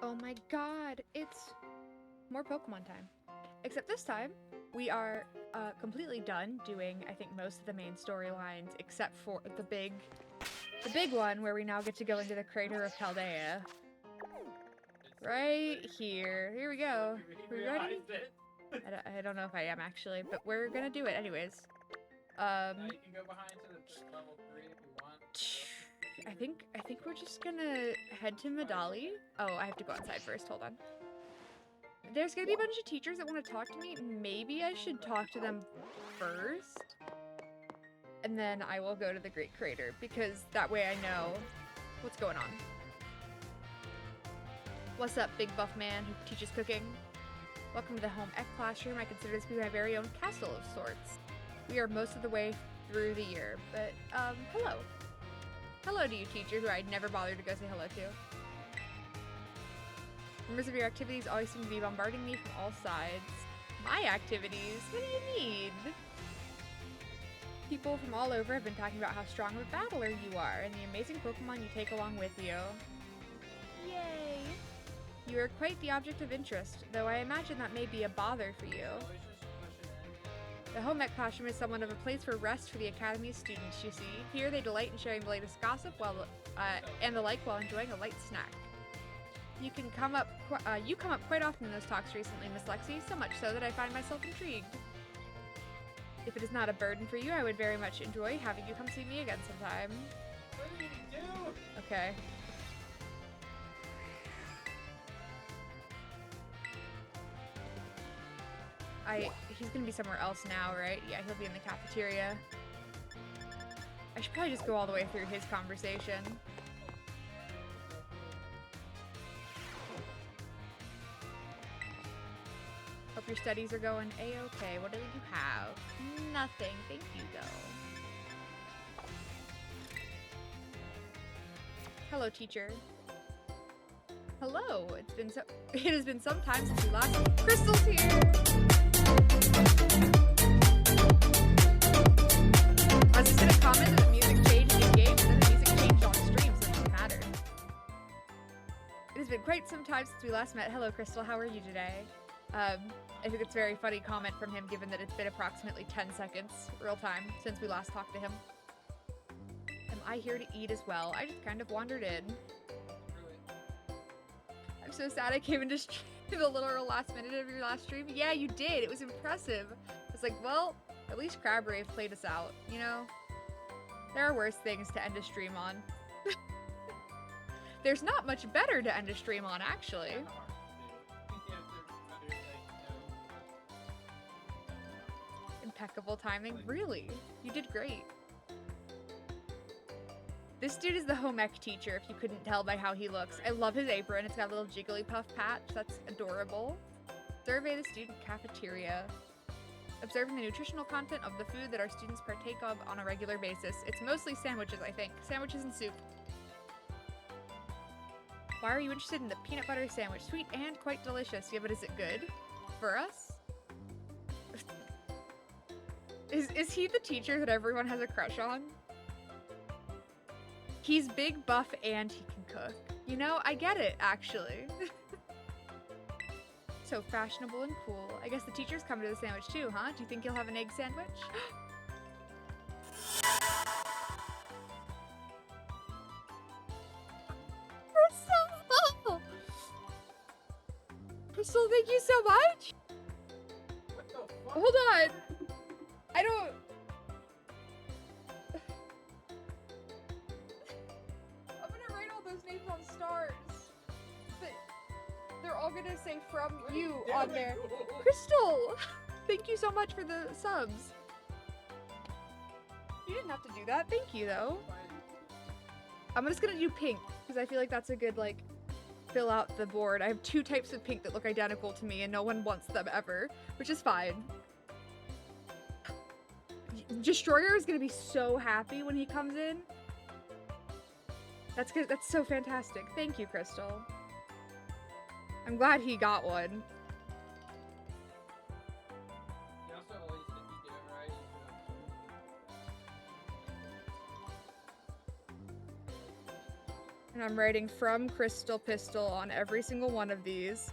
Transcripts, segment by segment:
Oh my god, it's more Pokemon time. Except this time, we are completely done doing, I think, most of the main storylines, except for the big one where we now get to go into the Crater of Paldea. Right here. Here we go. We ready? I don't know if I am actually, but we're gonna do it anyways. Now you can go behind to the level 3 if you want. I think we're just gonna head to Medali. Oh, I have to go outside first. Hold on. There's gonna be a bunch of teachers that want to talk to me. Maybe I should talk to them first, and then I will go to the Great Crater, because that way I know what's going on. What's up, big buff man who teaches cooking? Welcome to the home ec classroom. I consider this to be my very own castle of sorts. We are most of the way through the year, but, hello. Hello to you, teacher, who I'd never bothered to go say hello to. Members of your activities always seem to be bombarding me from all sides. My activities? What do you need? People from all over have been talking about how strong of a battler you are and the amazing Pokemon you take along with you. Yay! You are quite the object of interest, though I imagine that may be a bother for you. The home ec classroom is somewhat of a place for rest for the Academy's students, you see. Here they delight in sharing the latest gossip and the like while enjoying a light snack. You come up quite often in those talks recently, Miss Lexi, so much so that I find myself intrigued. If it is not a burden for you, I would very much enjoy having you come see me again sometime. What do you do? Okay. He's gonna be somewhere else now, right? Yeah, he'll be in the cafeteria. I should probably just go all the way through his conversation. Hope your studies are going a-okay. What do you have? Nothing. Thank you, though. Hello, teacher. Hello. It has been some time since we last. Crystal's here. I was just gonna comment that the music changed in game, and then the music changed on stream, so it doesn't matter. It has been quite some time since we last met. Hello, Crystal. How are you today? I think it's a very funny comment from him, given that it's been approximately 10 seconds, real time, since we last talked to him. Am I here to eat as well? I just kind of wandered in. I'm so sad I came into the literal last minute of your last stream. Yeah, you did. It was impressive. It's like, well, at least Crabbrave played us out, you know? There are worse things to end a stream on. There's not much better to end a stream on, actually. Impeccable timing. Really? You did great. This dude is the home ec teacher, if you couldn't tell by how he looks. I love his apron. It's got a little Jigglypuff patch. That's adorable. Survey the student cafeteria. Observing the nutritional content of the food that our students partake of on a regular basis. It's mostly sandwiches, I think. Sandwiches and soup. Why are you interested in the peanut butter sandwich? Sweet and quite delicious. Yeah, but is it good? For us? Is he the teacher that everyone has a crush on? He's big, buff, and he can cook. You know, I get it, actually. So fashionable and cool. I guess the teachers come to the sandwich too, huh? Do you think you'll have an egg sandwich? Crystal! Crystal, thank you so much! What the fuck? Hold on! I don't... I'm gonna write all those names on stars. But they're all gonna say from you on there. Crystal! Thank you so much for the subs. You didn't have to do that. Thank you, though. I'm just gonna do pink, because I feel like that's a good, like, fill out the board. I have 2 types of pink that look identical to me, and no one wants them ever, which is fine. Destroyer is gonna be so happy when he comes in. That's good. That's so fantastic. Thank you, Crystal. I'm glad he got one. You also always think you do it right. And I'm writing from Crystal Pistol on every single one of these.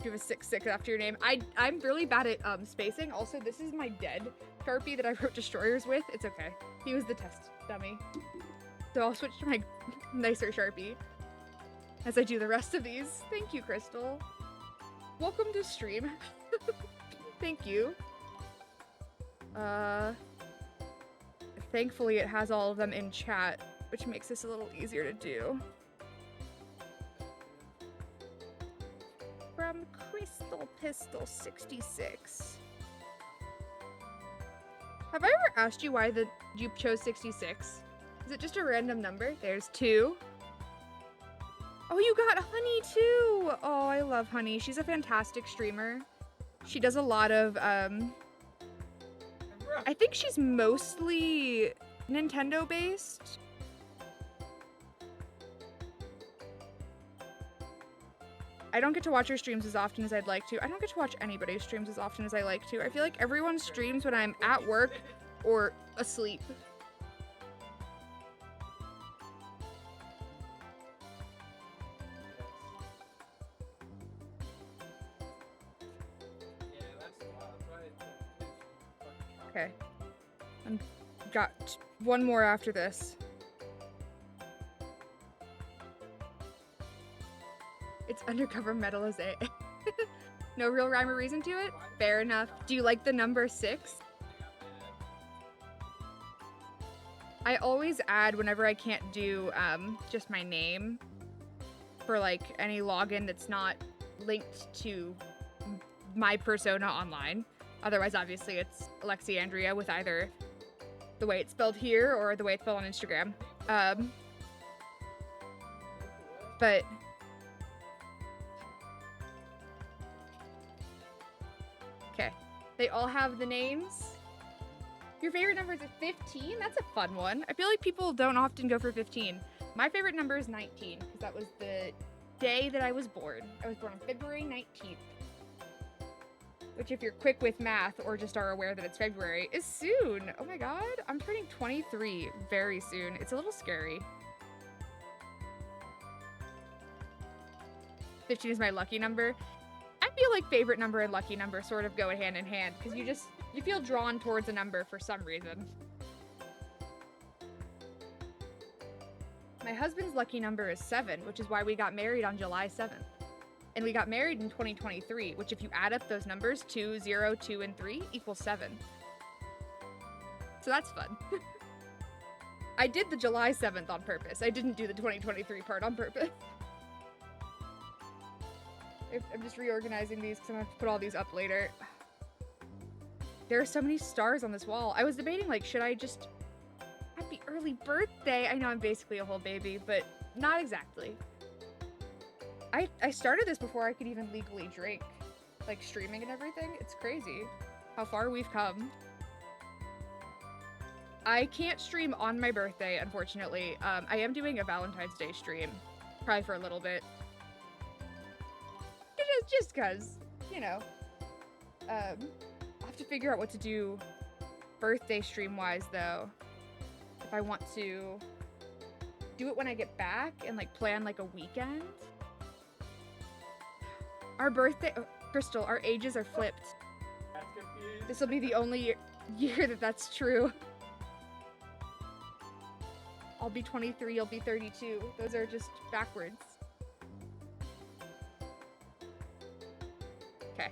You have a 6-6 after your name. I'm really bad at spacing. Also, this is my dead Sharpie that I wrote Destroyers with. It's okay. He was the test dummy. So I'll switch to my nicer Sharpie as I do the rest of these. Thank you, Crystal. Welcome to stream. Thank you. Thankfully it has all of them in chat, which makes this a little easier to do. From Crystal Pistol 66. Have I ever asked you why you chose 66? Is it just a random number? There's 2. Oh, you got Honey too! Oh, I love Honey. She's a fantastic streamer. She does a lot of, I think she's mostly Nintendo based. I don't get to watch her streams as often as I'd like to. I don't get to watch anybody's streams as often as I like to. I feel like everyone streams when I'm at work or asleep. Okay. I've got one more after this. It's undercover metal as A. No real rhyme or reason to it? Fair enough. Do you like the number 6? I always add whenever I can't do just my name for like any login that's not linked to my persona online. Otherwise, obviously, it's Alexandria with either the way it's spelled here or the way it's spelled on Instagram. But okay, they all have the names. Your favorite number is a 15? That's a fun one. I feel like people don't often go for 15. My favorite number is 19 because that was the day that I was born. I was born on February 19th. Which, if you're quick with math or just are aware that it's February, is soon. Oh my god, I'm turning 23 very soon. It's a little scary. 15 is my lucky number. I feel like favorite number and lucky number sort of go hand in hand because you feel drawn towards a number for some reason. My husband's lucky number is 7, which is why we got married on July 7th. And we got married in 2023, which if you add up those numbers, 2, 0, 2, and 3 equals 7. So that's fun. I did the July 7th on purpose. I didn't do the 2023 part on purpose. I'm just reorganizing these because I'm going to have to put all these up later. There are so many stars on this wall. I was debating, like, should I just... Happy early birthday! I know I'm basically a whole baby, but not exactly. I started this before I could even legally drink. Like, streaming and everything. It's crazy how far we've come. I can't stream on my birthday, unfortunately. I am doing a Valentine's Day stream. Probably for a little bit. Just cause, you know. I'll have to figure out what to do birthday stream-wise, though. If I want to do it when I get back and, like, plan, like, a weekend. Our birthday... Oh, Crystal, our ages are flipped. This will be the only year that that's true. I'll be 23, you'll be 32. Those are just backwards. Okay.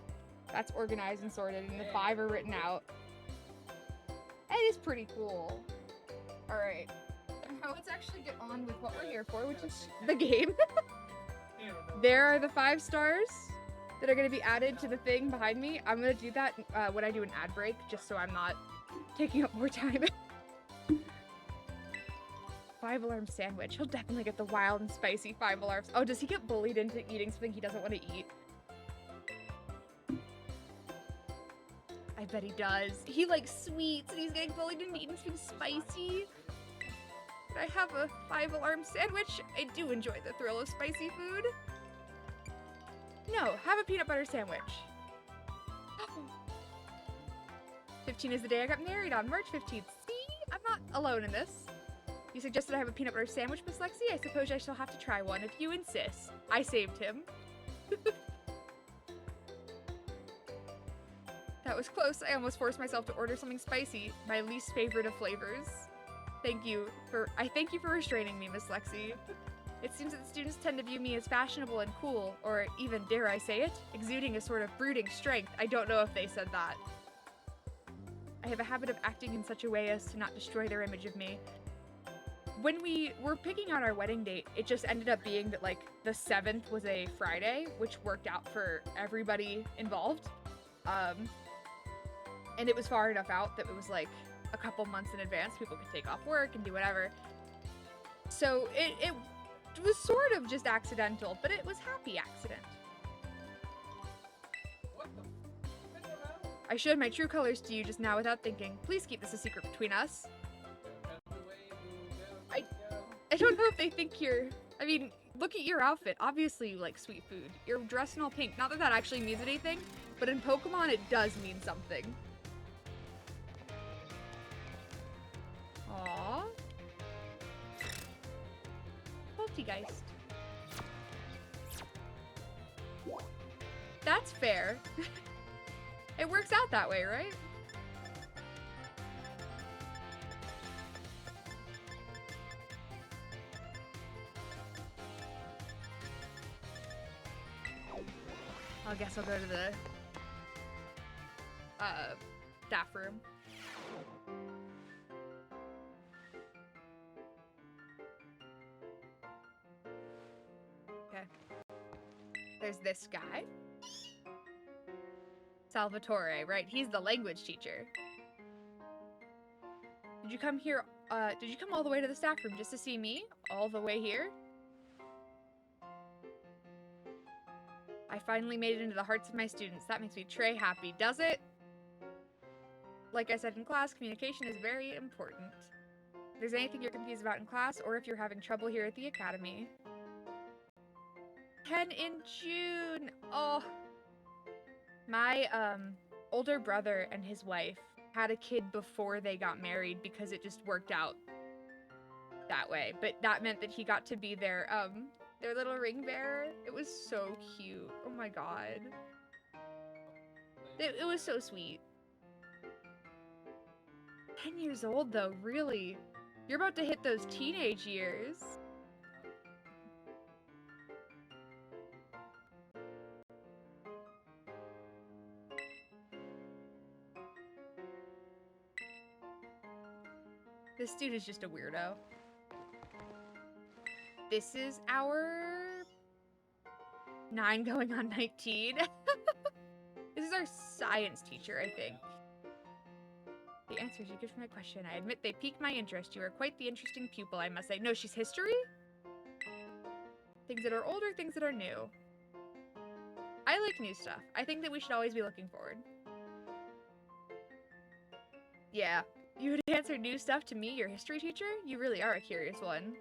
That's organized and sorted, and the 5 are written out. It is pretty cool. Alright. Now let's actually get on with what we're here for, which is the game. There are the 5 stars that are going to be added to the thing behind me. I'm going to do that when I do an ad break, just so I'm not taking up more time. 5 alarm sandwich. He'll definitely get the wild and spicy 5 alarms. Oh, does he get bullied into eating something he doesn't want to eat? I bet he does. He likes sweets and he's getting bullied into eating something spicy. Could I have a 5 alarm sandwich? I do enjoy the thrill of spicy food. No, have a peanut butter sandwich. 15 is the day I got married on, March 15th. See? I'm not alone in this. You suggested I have a peanut butter sandwich, Miss Lexi? I suppose I shall have to try one if you insist. I saved him. That was close. I almost forced myself to order something spicy, my least favorite of flavors. I thank you for restraining me, Miss Lexi. It seems that the students tend to view me as fashionable and cool, or even, dare I say it, exuding a sort of brooding strength. I don't know if they said that. I have a habit of acting in such a way as to not destroy their image of me. When we were picking out our wedding date, it just ended up being that, like, the 7th was a Friday, which worked out for everybody involved. And it was far enough out that it was, like, a couple months in advance. People could take off work and do whatever. So it was sort of just accidental, but it was happy accident. What the? I showed my true colors to you just now without thinking. Please keep this a secret between us. I don't know if they think you're... I mean, look at your outfit. Obviously you like sweet food. You're dressed in all pink. Not that that actually means anything, but in Pokemon it does mean something. Aww. Poltegeist. That's fair. It works out that way, right? I guess I'll go to the staff room. Okay. There's this guy. Salvatore, right? He's the language teacher. Did you come here, did you come all the way to the staff room just to see me? All the way here? I finally made it into the hearts of my students. That makes me Trey happy, does it? Like I said in class, communication is very important. If there's anything you're confused about in class, or if you're having trouble here at the academy. 10 in June! Oh. My, older brother and his wife had a kid before they got married because it just worked out that way. But that meant that he got to be their little ring bearer. It was so cute. Oh my god. It was so sweet. 10 years old though, really. You're about to hit those teenage years. This dude is just a weirdo. This is our 9 going on 19. This is our science teacher, I think. The answers you give to my question. I admit they pique my interest. You are quite the interesting pupil, I must say. No, she's history? Things that are older, things that are new. I like new stuff. I think that we should always be looking forward. Yeah. You would answer new stuff to me, your history teacher? You really are a curious one.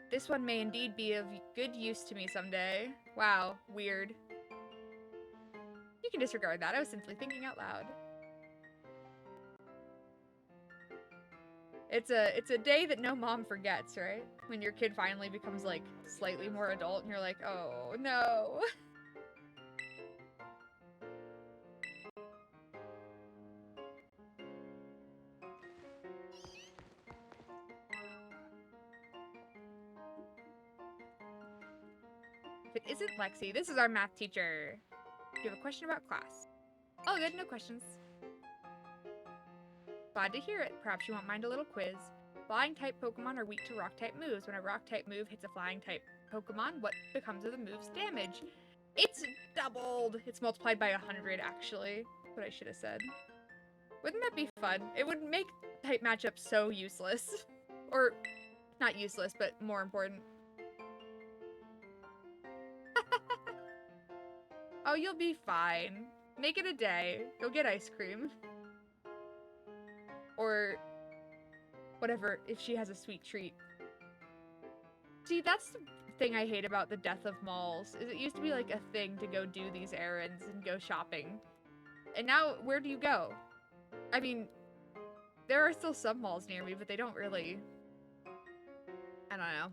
This one may indeed be of good use to me someday. Wow, weird. You can disregard that. I was simply thinking out loud. It's a day that no mom forgets, right? When your kid finally becomes, like, slightly more adult and you're like, oh, no. If it isn't Lexi, this is our math teacher. Do you have a question about class? Oh, good, no questions. Glad to hear it. Perhaps you won't mind a little quiz. Flying type Pokemon are weak to rock type moves. When a rock type move hits a flying type Pokemon, what becomes of the move's damage? It's doubled! It's multiplied by 100, actually. What I should have said. Wouldn't that be fun? It would make type matchups so useless. Or, not useless, but more important. Oh, you'll be fine. Make it a day. Go get ice cream. Or whatever, if she has a sweet treat. See, that's the thing I hate about the death of malls, is it used to be like a thing to go do these errands and go shopping. And now, where do you go? I mean, there are still some malls near me, but they don't really... I don't know.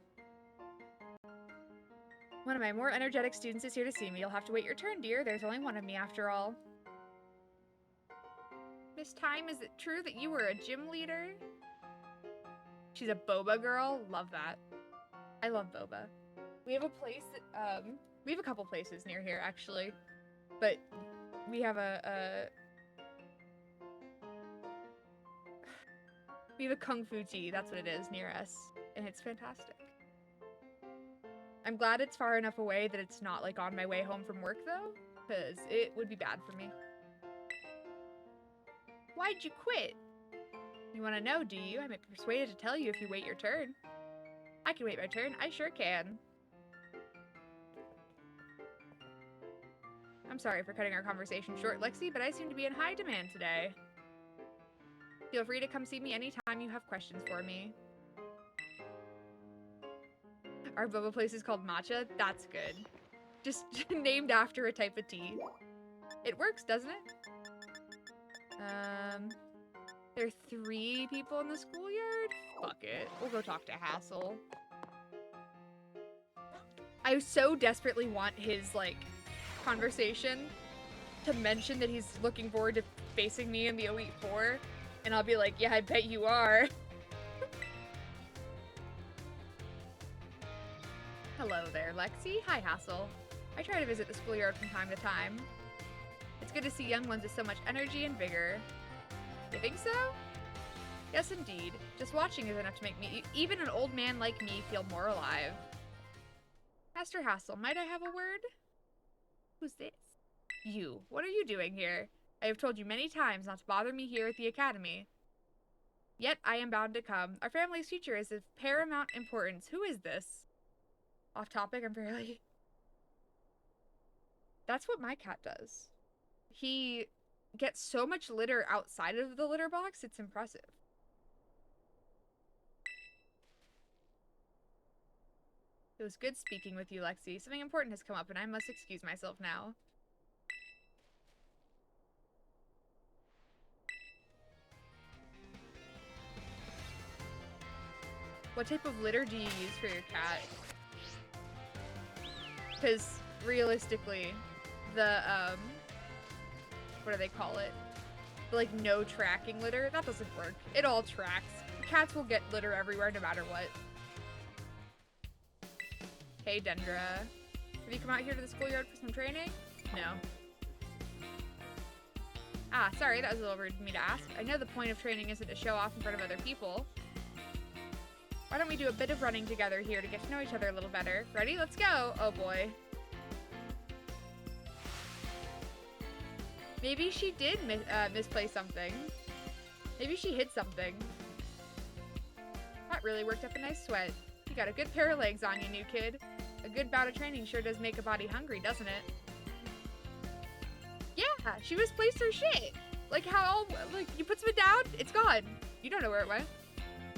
One of my more energetic students is here to see me. You'll have to wait your turn, dear. There's only one of me after all. Miss Time, is it true that you were a gym leader? She's a boba girl. Love that. I love boba. We have a place that, we have a couple places near here, actually. But we have we have a kung fu tea, that's what it is, near us. And it's fantastic. I'm glad it's far enough away that it's not, like, on my way home from work, though. Because it would be bad for me. Why'd you quit? You want to know, do you? I'm persuaded to tell you if you wait your turn. I can wait my turn. I sure can. I'm sorry for cutting our conversation short, Lexi, but I seem to be in high demand today. Feel free to come see me anytime you have questions for me. Our boba place is called Matcha. That's good. Just named after a type of tea. It works, doesn't it? There are 3 people in the schoolyard? Fuck it. We'll go talk to Hassel. I so desperately want his, like, conversation to mention that he's looking forward to facing me in the Elite Four. And I'll be like, yeah, I bet you are. Hello there, Lexi. Hi, Hassel. I try to visit the schoolyard from time to time. It's good to see young ones with so much energy and vigor. You think so? Yes, indeed. Just watching is enough to make me, even an old man like me, feel more alive. Master Hassel, might I have a word? Who's this? You. What are you doing here? I have told you many times not to bother me here at the academy. Yet I am bound to come. Our family's future is of paramount importance. Who is this? Off topic, I'm barely... That's what my cat does. He gets so much litter outside of the litter box, it's impressive. It was good speaking with you, Lexi. Something important has come up and I must excuse myself now. What type of litter do you use for your cat? Because realistically, the, what do they call it? The, like, no tracking litter, that doesn't work. It all tracks. Cats will get litter everywhere no matter what. Hey, Dendra. Have you come out here to the schoolyard for some training? No. Ah, sorry, that was a little rude of me to ask. I know the point of training isn't to show off in front of other people. Why don't we do a bit of running together here to get to know each other a little better? Ready? Let's go! Oh boy. Maybe she did misplay something. Maybe she hid something. That really worked up a nice sweat. You got a good pair of legs on you, new kid. A good bout of training sure does make a body hungry, doesn't it? Yeah, she misplaced her shit. Like how, like, you put something down, it's gone. You don't know where it went.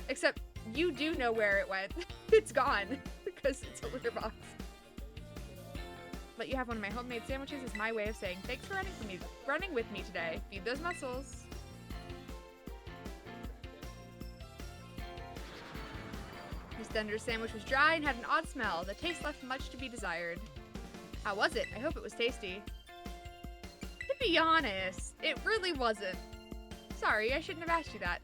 Except, you do know where it went. It's gone. Because it's a litter box. Let you have one of my homemade sandwiches is my way of saying thanks for running with me today. Feed those muscles. Miss Dender's sandwich was dry and had an odd smell. The taste left much to be desired. How was it? I hope it was tasty. To be honest, it really wasn't. Sorry, I shouldn't have asked you that.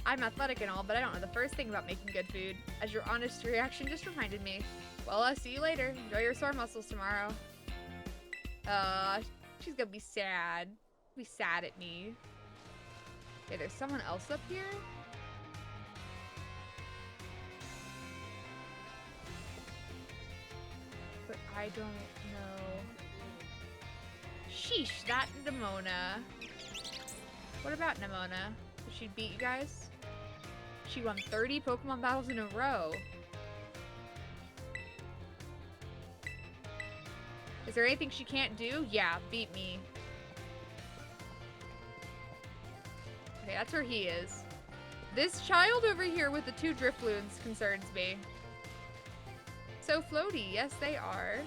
I'm athletic and all, but I don't know the first thing about making good food. As your honest reaction just reminded me. Well, I'll see you later. Enjoy your sore muscles tomorrow. She's gonna be sad. Be sad at me. Okay, there's someone else up here? But I don't know. Sheesh, that Nimona. What about Nimona? Did she beat you guys? She won 30 Pokemon battles in a row. Is there anything she can't do? Yeah, beat me. Okay, that's where he is. This child over here with the 2 Drifloons concerns me. So floaty, yes they are.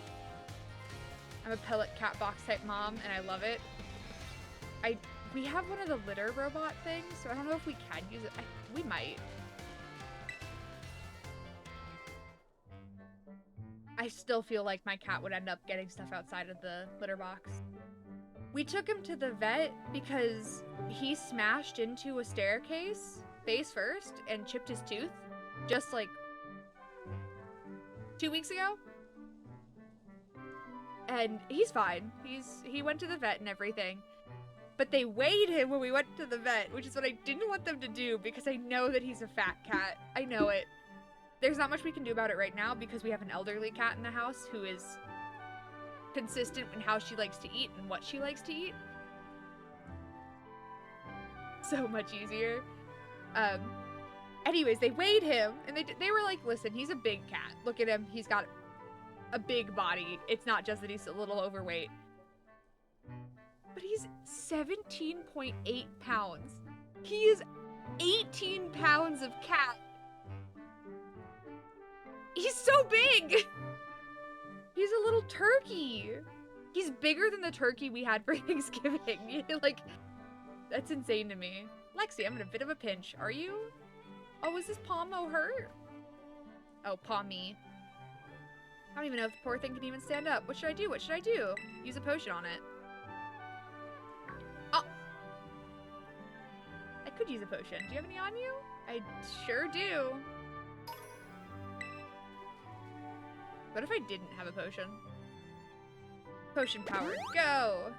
I'm a pellet cat box type mom and I love it. We have one of the litter robot things, so I don't know if we can use it. We might. I still feel like my cat would end up getting stuff outside of the litter box. We took him to the vet because he smashed into a staircase face first and chipped his tooth just like 2 weeks ago. And he's fine. He went to the vet and everything. But they weighed him when we went to the vet, which is what I didn't want them to do because I know that he's a fat cat. I know it. There's not much we can do about it right now because we have an elderly cat in the house who is consistent in how she likes to eat and what she likes to eat. So much easier. Anyways, they weighed him and they were like, listen, he's a big cat. Look at him. He's got a big body. It's not just that he's a little overweight. But he's 17.8 pounds. He is 18 pounds of cat. He's so big! He's a little turkey. He's bigger than the turkey we had for Thanksgiving. Like, that's insane to me. Lexi, I'm in a bit of a pinch. Are you? Oh, is this Pommo hurt? Oh, Pommy. I don't even know if the poor thing can even stand up. What should I do? What should I do? Use a potion on it. Oh! I could use a potion. Do you have any on you? I sure do. What if I didn't have a potion? Potion power, go!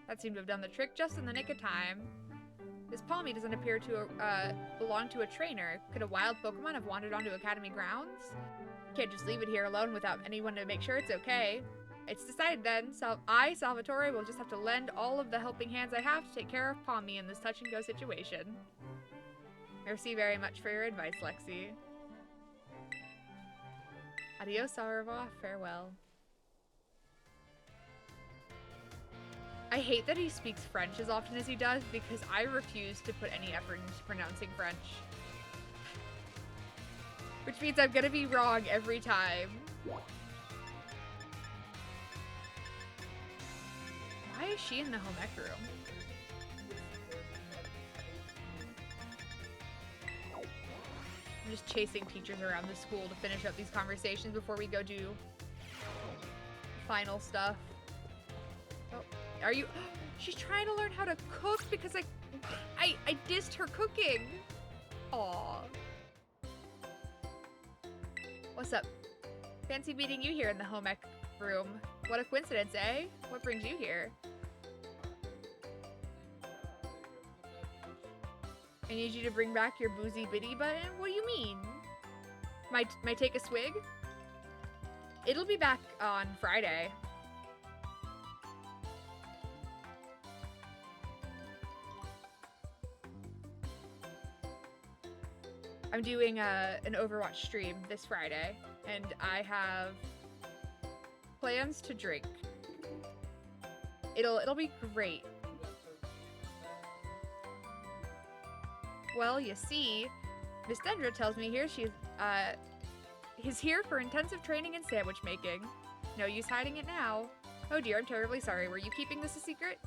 That seemed to have done the trick just in the nick of time. This Palmy doesn't appear to belong to a trainer. Could a wild Pokemon have wandered onto Academy grounds? Can't just leave it here alone without anyone to make sure it's okay. It's decided then, so I, Salvatore, will just have to lend all of the helping hands I have to take care of Palmy in this touch-and-go situation. Merci very much for your advice, Lexi. Adios, au revoir, farewell. I hate that he speaks French as often as he does because I refuse to put any effort into pronouncing French. Which means I'm gonna be wrong every time. Why is she in the home ec room? I'm just chasing teachers around the school to finish up these conversations before we go do final stuff. Oh, are you? She's trying to learn how to cook because I dissed her cooking. Aw. What's up? Fancy meeting you here in the home ec room. What a coincidence, eh? What brings you here? I need you to bring back your boozy biddy button? What do you mean? Might take a swig? It'll be back on Friday. I'm doing an Overwatch stream this Friday, and I have plans to drink. It'll be great. Well, you see, Miss Dendra tells me here he's here for intensive training in sandwich making. No use hiding it now. Oh dear, I'm terribly sorry. Were you keeping this a secret?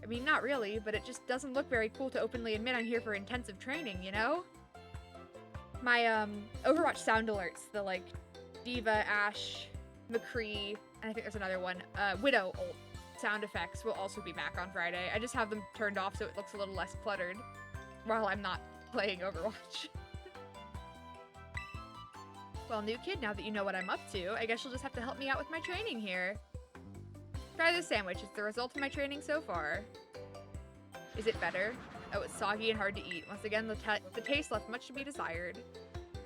I mean, not really, but it just doesn't look very cool to openly admit I'm here for intensive training, you know? My, Overwatch sound alerts, the, like, Diva, Ash, McCree, and I think there's another one, Widow ult sound effects will also be back on Friday. I just have them turned off so it looks a little less cluttered while I'm not playing Overwatch. Well, new kid, now that you know what I'm up to, I guess you'll just have to help me out with my training here. Try this sandwich. It's the result of my training so far. Is it better? Oh, it's soggy and hard to eat. Once again, the taste left much to be desired.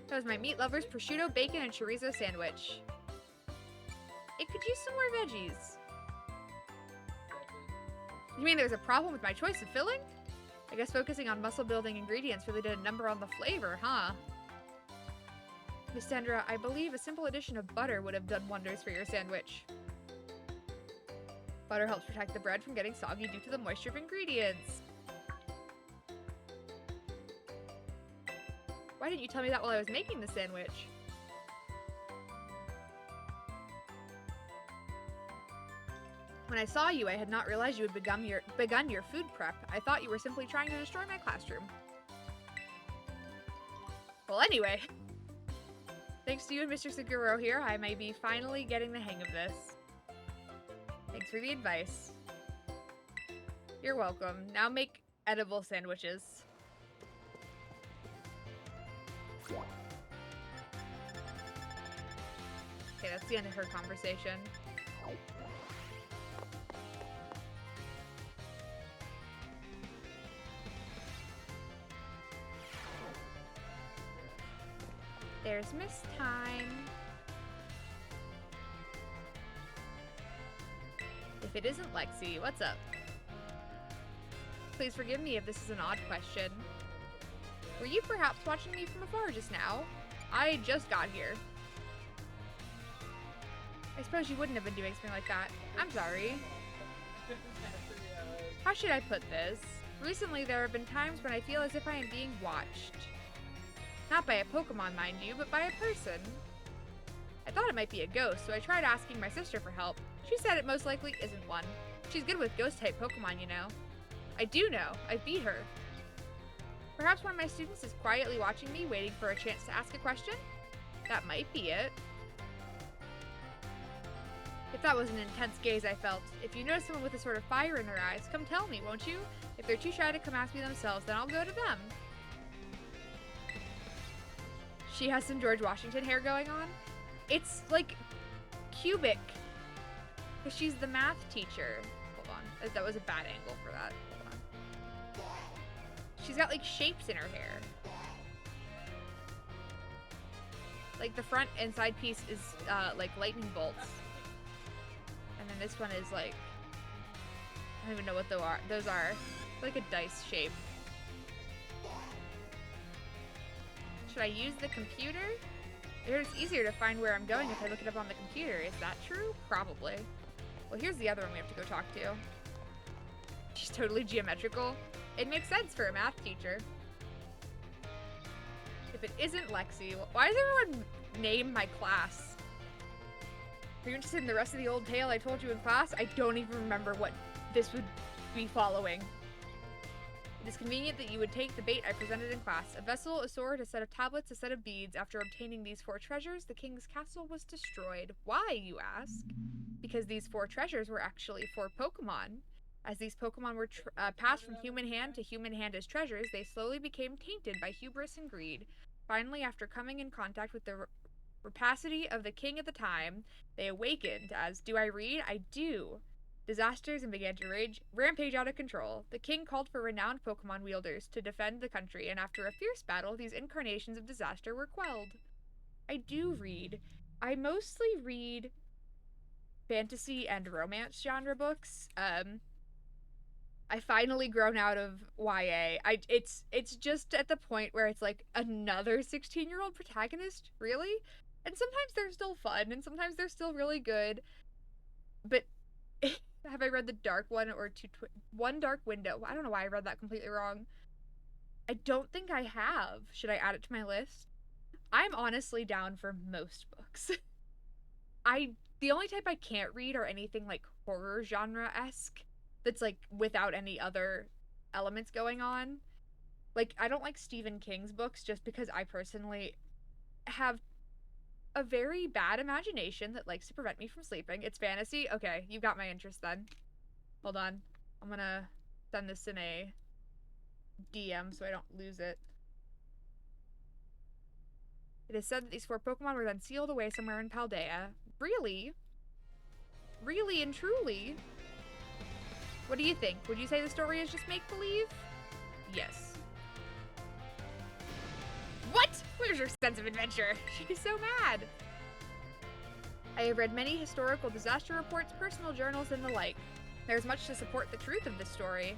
That was my meat lover's prosciutto, bacon, and chorizo sandwich. It could use some more veggies. You mean there's a problem with my choice of filling? I guess focusing on muscle-building ingredients really did a number on the flavor, huh? Miss Sandra, I believe a simple addition of butter would have done wonders for your sandwich. Butter helps protect the bread from getting soggy due to the moisture of ingredients. Why didn't you tell me that while I was making the sandwich? When I saw you, I had not realized you had begun your food prep. I thought you were simply trying to destroy my classroom. Well, anyway. Thanks to you and Mr. Seguro here, I may be finally getting the hang of this. Thanks for the advice. You're welcome. Now make edible sandwiches. Okay, that's the end of her conversation. There's Miss Time. If it isn't Lexi, what's up? Please forgive me if this is an odd question. Were you perhaps watching me from afar just now? I just got here. I suppose you wouldn't have been doing something like that. I'm sorry. How should I put this? Recently, there have been times when I feel as if I am being watched. Not by a Pokemon, mind you, but by a person. I thought it might be a ghost, so I tried asking my sister for help. She said it most likely isn't one. She's good with ghost-type Pokemon, you know. I do know. I beat her. Perhaps one of my students is quietly watching me, waiting for a chance to ask a question? That might be it. If that was an intense gaze I felt, if you notice someone with a sort of fire in their eyes, come tell me, won't you? If they're too shy to come ask me themselves, then I'll go to them. She has some George Washington hair going on. It's like cubic. Because she's the math teacher. Hold on. That was a bad angle for that. Hold on. She's got like shapes in her hair. Like the front and side piece is like lightning bolts. And then this one is like, I don't even know what those are. Like a dice shape. Should I use the computer? It's easier to find where I'm going if I look it up on the computer. Is that true? Probably. Well, here's the other one we have to go talk to. She's totally geometrical. It makes sense for a math teacher. If it isn't Lexi, why does everyone name my class? Are you interested in the rest of the old tale I told you in class? I don't even remember what this would be following. It is convenient that you would take the bait I presented in class. A vessel, a sword, a set of tablets, a set of beads. After obtaining these 4 treasures, the king's castle was destroyed. Why, you ask? Because these 4 treasures were actually 4 Pokemon. As these Pokemon were passed from human hand to human hand as treasures, they slowly became tainted by hubris and greed. Finally, after coming in contact with the rapacity of the king at the time, they awakened as, do I read? I do. Disasters and began to rampage out of control. The king called for renowned Pokemon wielders to defend the country, and after a fierce battle, these incarnations of disaster were quelled. I do read. I mostly read fantasy and romance genre books. I finally grown out of YA. It's just at the point where it's like another 16-year-old protagonist, really? And sometimes they're still fun, and sometimes they're still really good. But have I read The Dark One or One Dark Window? I don't know why I read that completely wrong. I don't think I have. Should I add it to my list? I'm honestly down for most books. The only type I can't read are anything like horror genre-esque that's like without any other elements going on. Like, I don't like Stephen King's books just because I personally have a very bad imagination that likes to prevent me from sleeping. It's fantasy? Okay, you got my interest then. Hold on. I'm gonna send this in a DM so I don't lose it. It is said that these 4 Pokemon were then sealed away somewhere in Paldea. Really? Really and truly? What do you think? Would you say the story is just make-believe? Yes. What? Where's your sense of adventure? She's so mad. I have read many historical disaster reports, personal journals, and the like. There's much to support the truth of this story.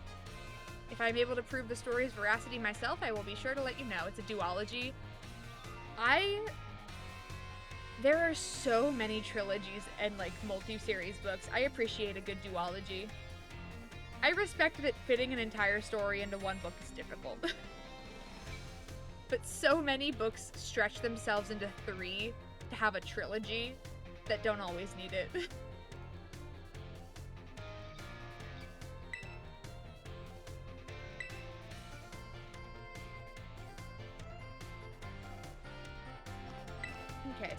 If I'm able to prove the story's veracity myself, I will be sure to let you know. It's a duology. There are so many trilogies and, like, multi-series books. I appreciate a good duology. I respect that fitting an entire story into one book is difficult. But so many books stretch themselves into 3 to have a trilogy that don't always need it.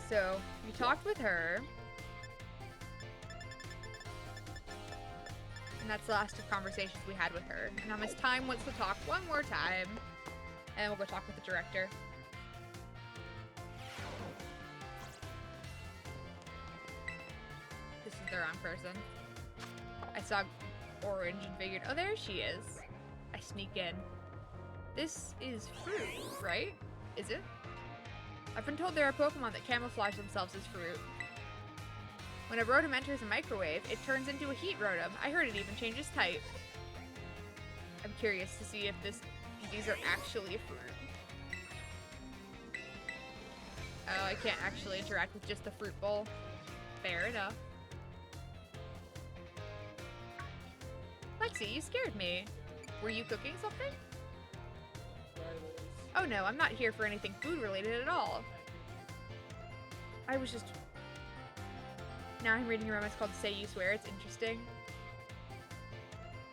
So, you talked with her. And that's the last of conversations we had with her. Now Miss Time wants to talk one more time. And we'll go talk with the director. This is the wrong person. I saw orange and figured, oh, there she is. I sneak in. This is fruit, right? Is it? I've been told there are Pokemon that camouflage themselves as fruit. When a Rotom enters a microwave, it turns into a heat Rotom. I heard it even changes type. I'm curious to see if these are actually a fruit. Oh, I can't actually interact with just the fruit bowl. Fair enough. Lexi, you scared me. Were you cooking something? Oh no, I'm not here for anything food related at all. I was just... Now I'm reading a romance called Say You Swear. It's interesting.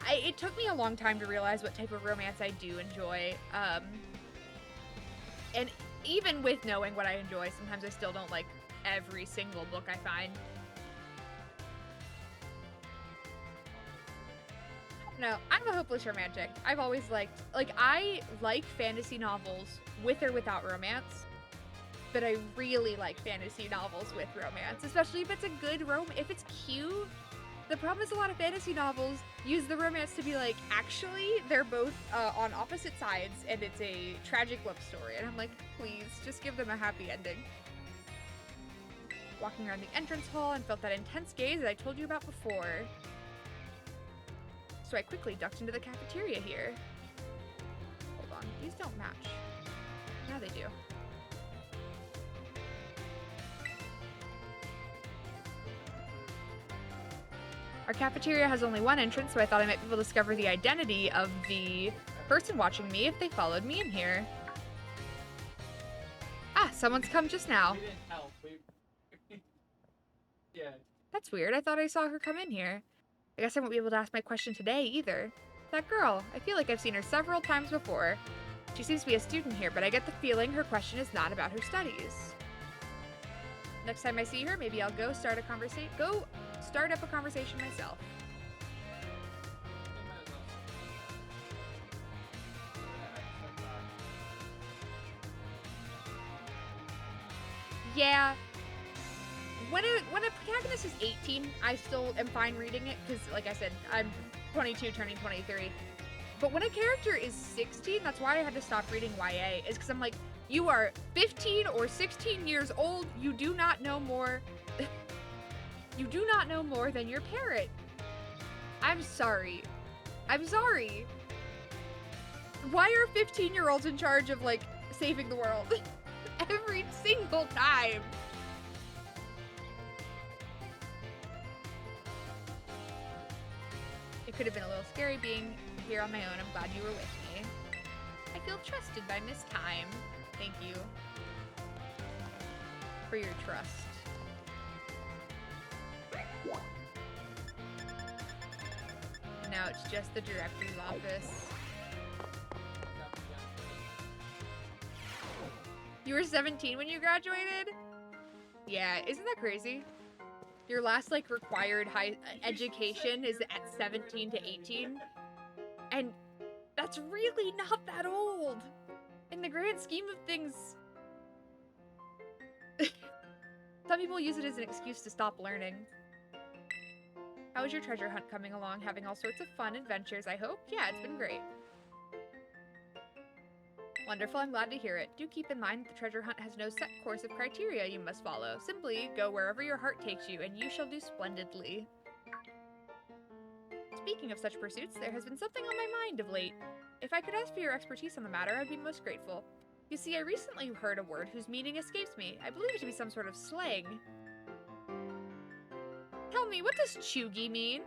It took me a long time to realize what type of romance I do enjoy. And even with knowing what I enjoy, sometimes I still don't like every single book I find. No, I'm a hopeless romantic. I've always liked, I like fantasy novels with or without romance, but I really like fantasy novels with romance, especially if it's a good if it's cute. The problem is a lot of fantasy novels use the romance to be like, actually, they're both on opposite sides, and it's a tragic love story. And I'm like, please, just give them a happy ending. Walking around the entrance hall and felt that intense gaze that I told you about before. So I quickly ducked into the cafeteria here. Hold on, these don't match. Now they do. Our cafeteria has only one entrance, so I thought I might be able to discover the identity of the person watching me if they followed me in here. Ah, someone's come just now. We didn't help. Yeah. That's weird. I thought I saw her come in here. I guess I won't be able to ask my question today either. That girl, I feel like I've seen her several times before. She seems to be a student here, but I get the feeling her question is not about her studies. Next time I see her, maybe I'll go start up a conversation myself. Yeah. When a protagonist is 18, I still am fine reading it, because, like I said, I'm 22, turning 23. But when a character is 16, that's why I had to stop reading YA, is because I'm like, you are 15 or 16 years old, you do not know more. You do not know more than your parent. I'm sorry. I'm sorry. Why are 15-year-olds in charge of, like, saving the world? Every single time. It could have been a little scary being here on my own. I'm glad you were with me. I feel trusted by Miss Time. Thank you for your trust. And now it's just the director's office. You were 17 when you graduated? Yeah, isn't that crazy? Your last, like, required high education is at 17 to 18. And that's really not that old. In the grand scheme of things. Some people use it as an excuse to stop learning. How is your treasure hunt coming along? Having all sorts of fun adventures, I hope? Yeah, it's been great. Wonderful, I'm glad to hear it. Do keep in mind that the treasure hunt has no set course of criteria you must follow. Simply go wherever your heart takes you, and you shall do splendidly. Speaking of such pursuits, there has been something on my mind of late. If I could ask for your expertise on the matter, I'd be most grateful. You see, I recently heard a word whose meaning escapes me. I believe it to be some sort of slang. Tell me, what does chuggy mean?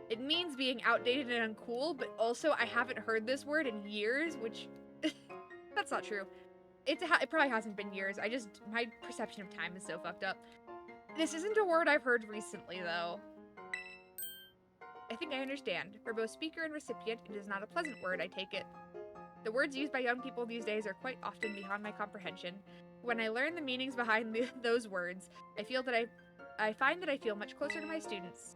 It means being outdated and uncool, but also I haven't heard this word in years, which... That's not true. It probably hasn't been years. My perception of time is so fucked up. This isn't a word I've heard recently, though. I think I understand. For both speaker and recipient, it is not a pleasant word, I take it. The words used by young people these days are quite often beyond my comprehension. When I learn the meanings behind those words, I find that I feel much closer to my students.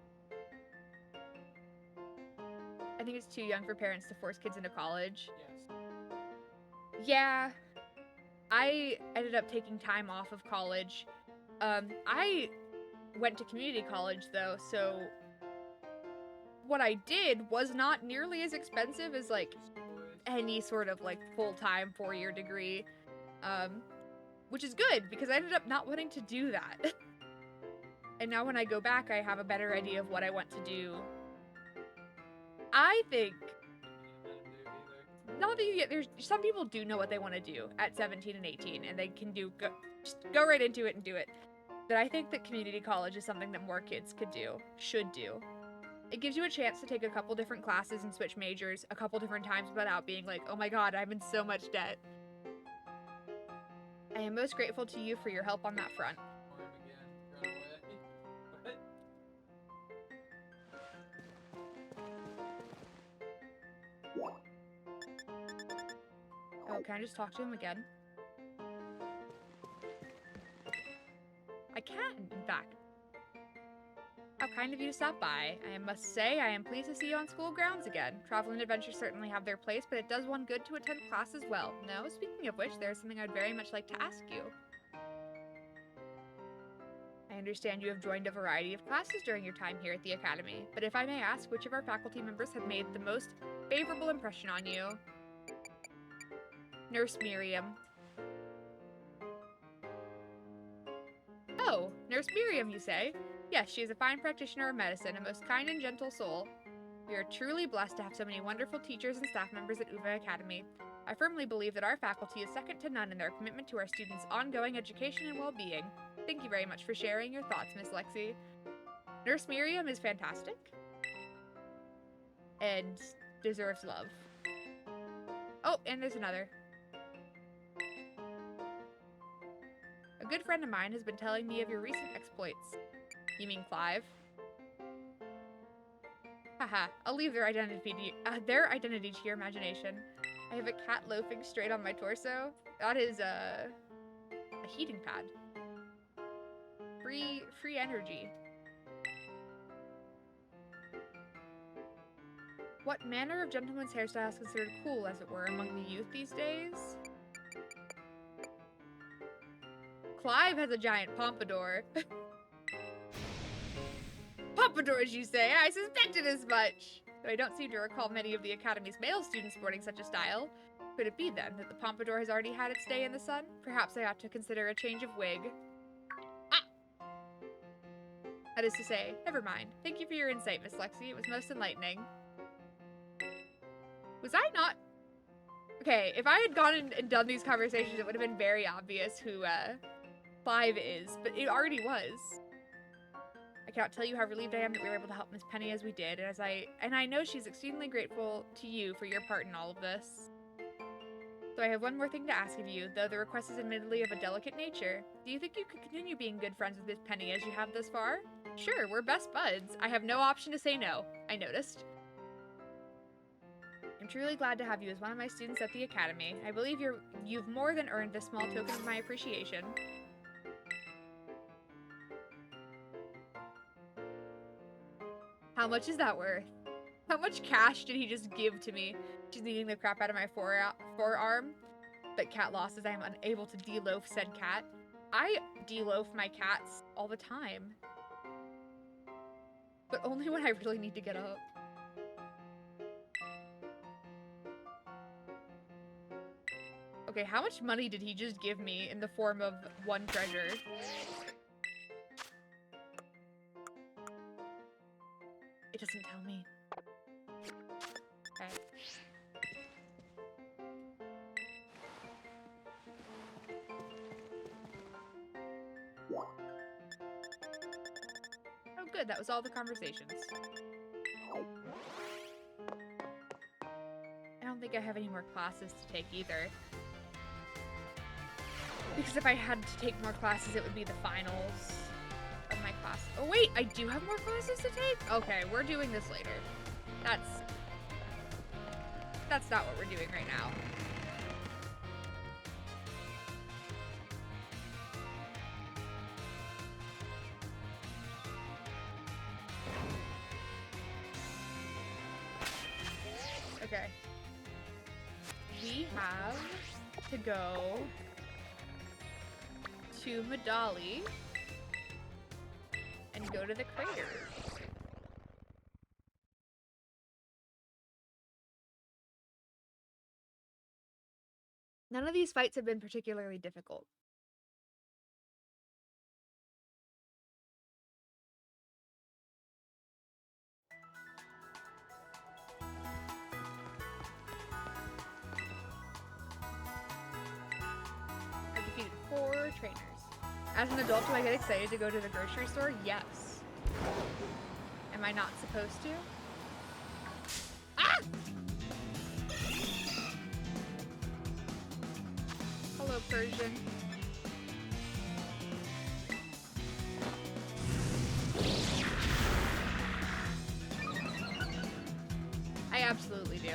I think it's too young for parents to force kids into college. Yes. Yeah, I ended up taking time off of college. I went to community college though, so what I did was not nearly as expensive as like any sort of like full-time 4-year degree, which is good because I ended up not wanting to do that. And now when I go back, I have a better idea of what I want to do. I think not that you get there's some people do know what they want to do at 17 and 18 and they can just go right into it and do it. But I think that community college is something that more kids should do. It gives you a chance to take a couple different classes and switch majors a couple different times without being like, oh my god, I'm in so much debt. I am most grateful to you for your help on that front. Oh, can I just talk to him again? I can, in fact. How kind of you to stop by. I must say, I am pleased to see you on school grounds again. Travel and adventure certainly have their place, but it does one good to attend class as well. No, speaking of which, there's something I'd very much like to ask you. I understand you have joined a variety of classes during your time here at the Academy, but if I may ask, which of our faculty members have made the most favorable impression on you? Nurse Miriam. Oh, Nurse Miriam, you say? Yes, she is a fine practitioner of medicine, a most kind and gentle soul. We are truly blessed to have so many wonderful teachers and staff members at UVA Academy. I firmly believe that our faculty is second to none in their commitment to our students' ongoing education and well-being. Thank you very much for sharing your thoughts, Miss Lexi. Nurse Miriam is fantastic and deserves love. Oh, and there's another. A good friend of mine has been telling me of your recent exploits. You mean Clive? Haha, I'll leave their identity to your imagination. I have a cat loafing straight on my torso. That is a heating pad. Free energy. What manner of gentleman's hairstyle is considered cool, as it were, among the youth these days? Clive has a giant pompadour. Pompadours, you say? I suspected as much! Though I don't seem to recall many of the Academy's male students sporting such a style. Could it be, then, that the pompadour has already had its day in the sun? Perhaps I ought to consider a change of wig. Ah! That is to say, never mind. Thank you for your insight, Miss Lexi. It was most enlightening. Was I not... Okay, if I had gone and done these conversations, it would have been very obvious who, Clive is, but it already was. I cannot tell you how relieved I am that we were able to help Miss Penny as we did, and I know she's exceedingly grateful to you for your part in all of this. So I have one more thing to ask of you, though the request is admittedly of a delicate nature. Do you think you could continue being good friends with Miss Penny as you have thus far? Sure, we're best buds. I have no option to say no, I noticed. I'm truly glad to have you as one of my students at the Academy. I believe you've more than earned this small token of my appreciation. How much is that worth? How much cash did he just give to me? She's kneading the crap out of my forearm. But cat loss as I am unable to de-loaf said cat. I de-loaf my cats all the time. But only when I really need to get up. Okay, how much money did he just give me in the form of one treasure? It doesn't tell me. Okay. Oh good, that was all the conversations. I don't think I have any more classes to take either. Because if I had to take more classes, it would be the finals of my class. Oh wait, I do have more classes to take? Okay, we're doing this later. That's not what we're doing right now. Okay. We have to go to Medali and go to the crater. None of these fights have been particularly difficult. I've defeated 4 trainers. As an adult, do I get excited to go to the grocery store? Yes. Am I not supposed to? Ah! Hello, Persian. I absolutely do.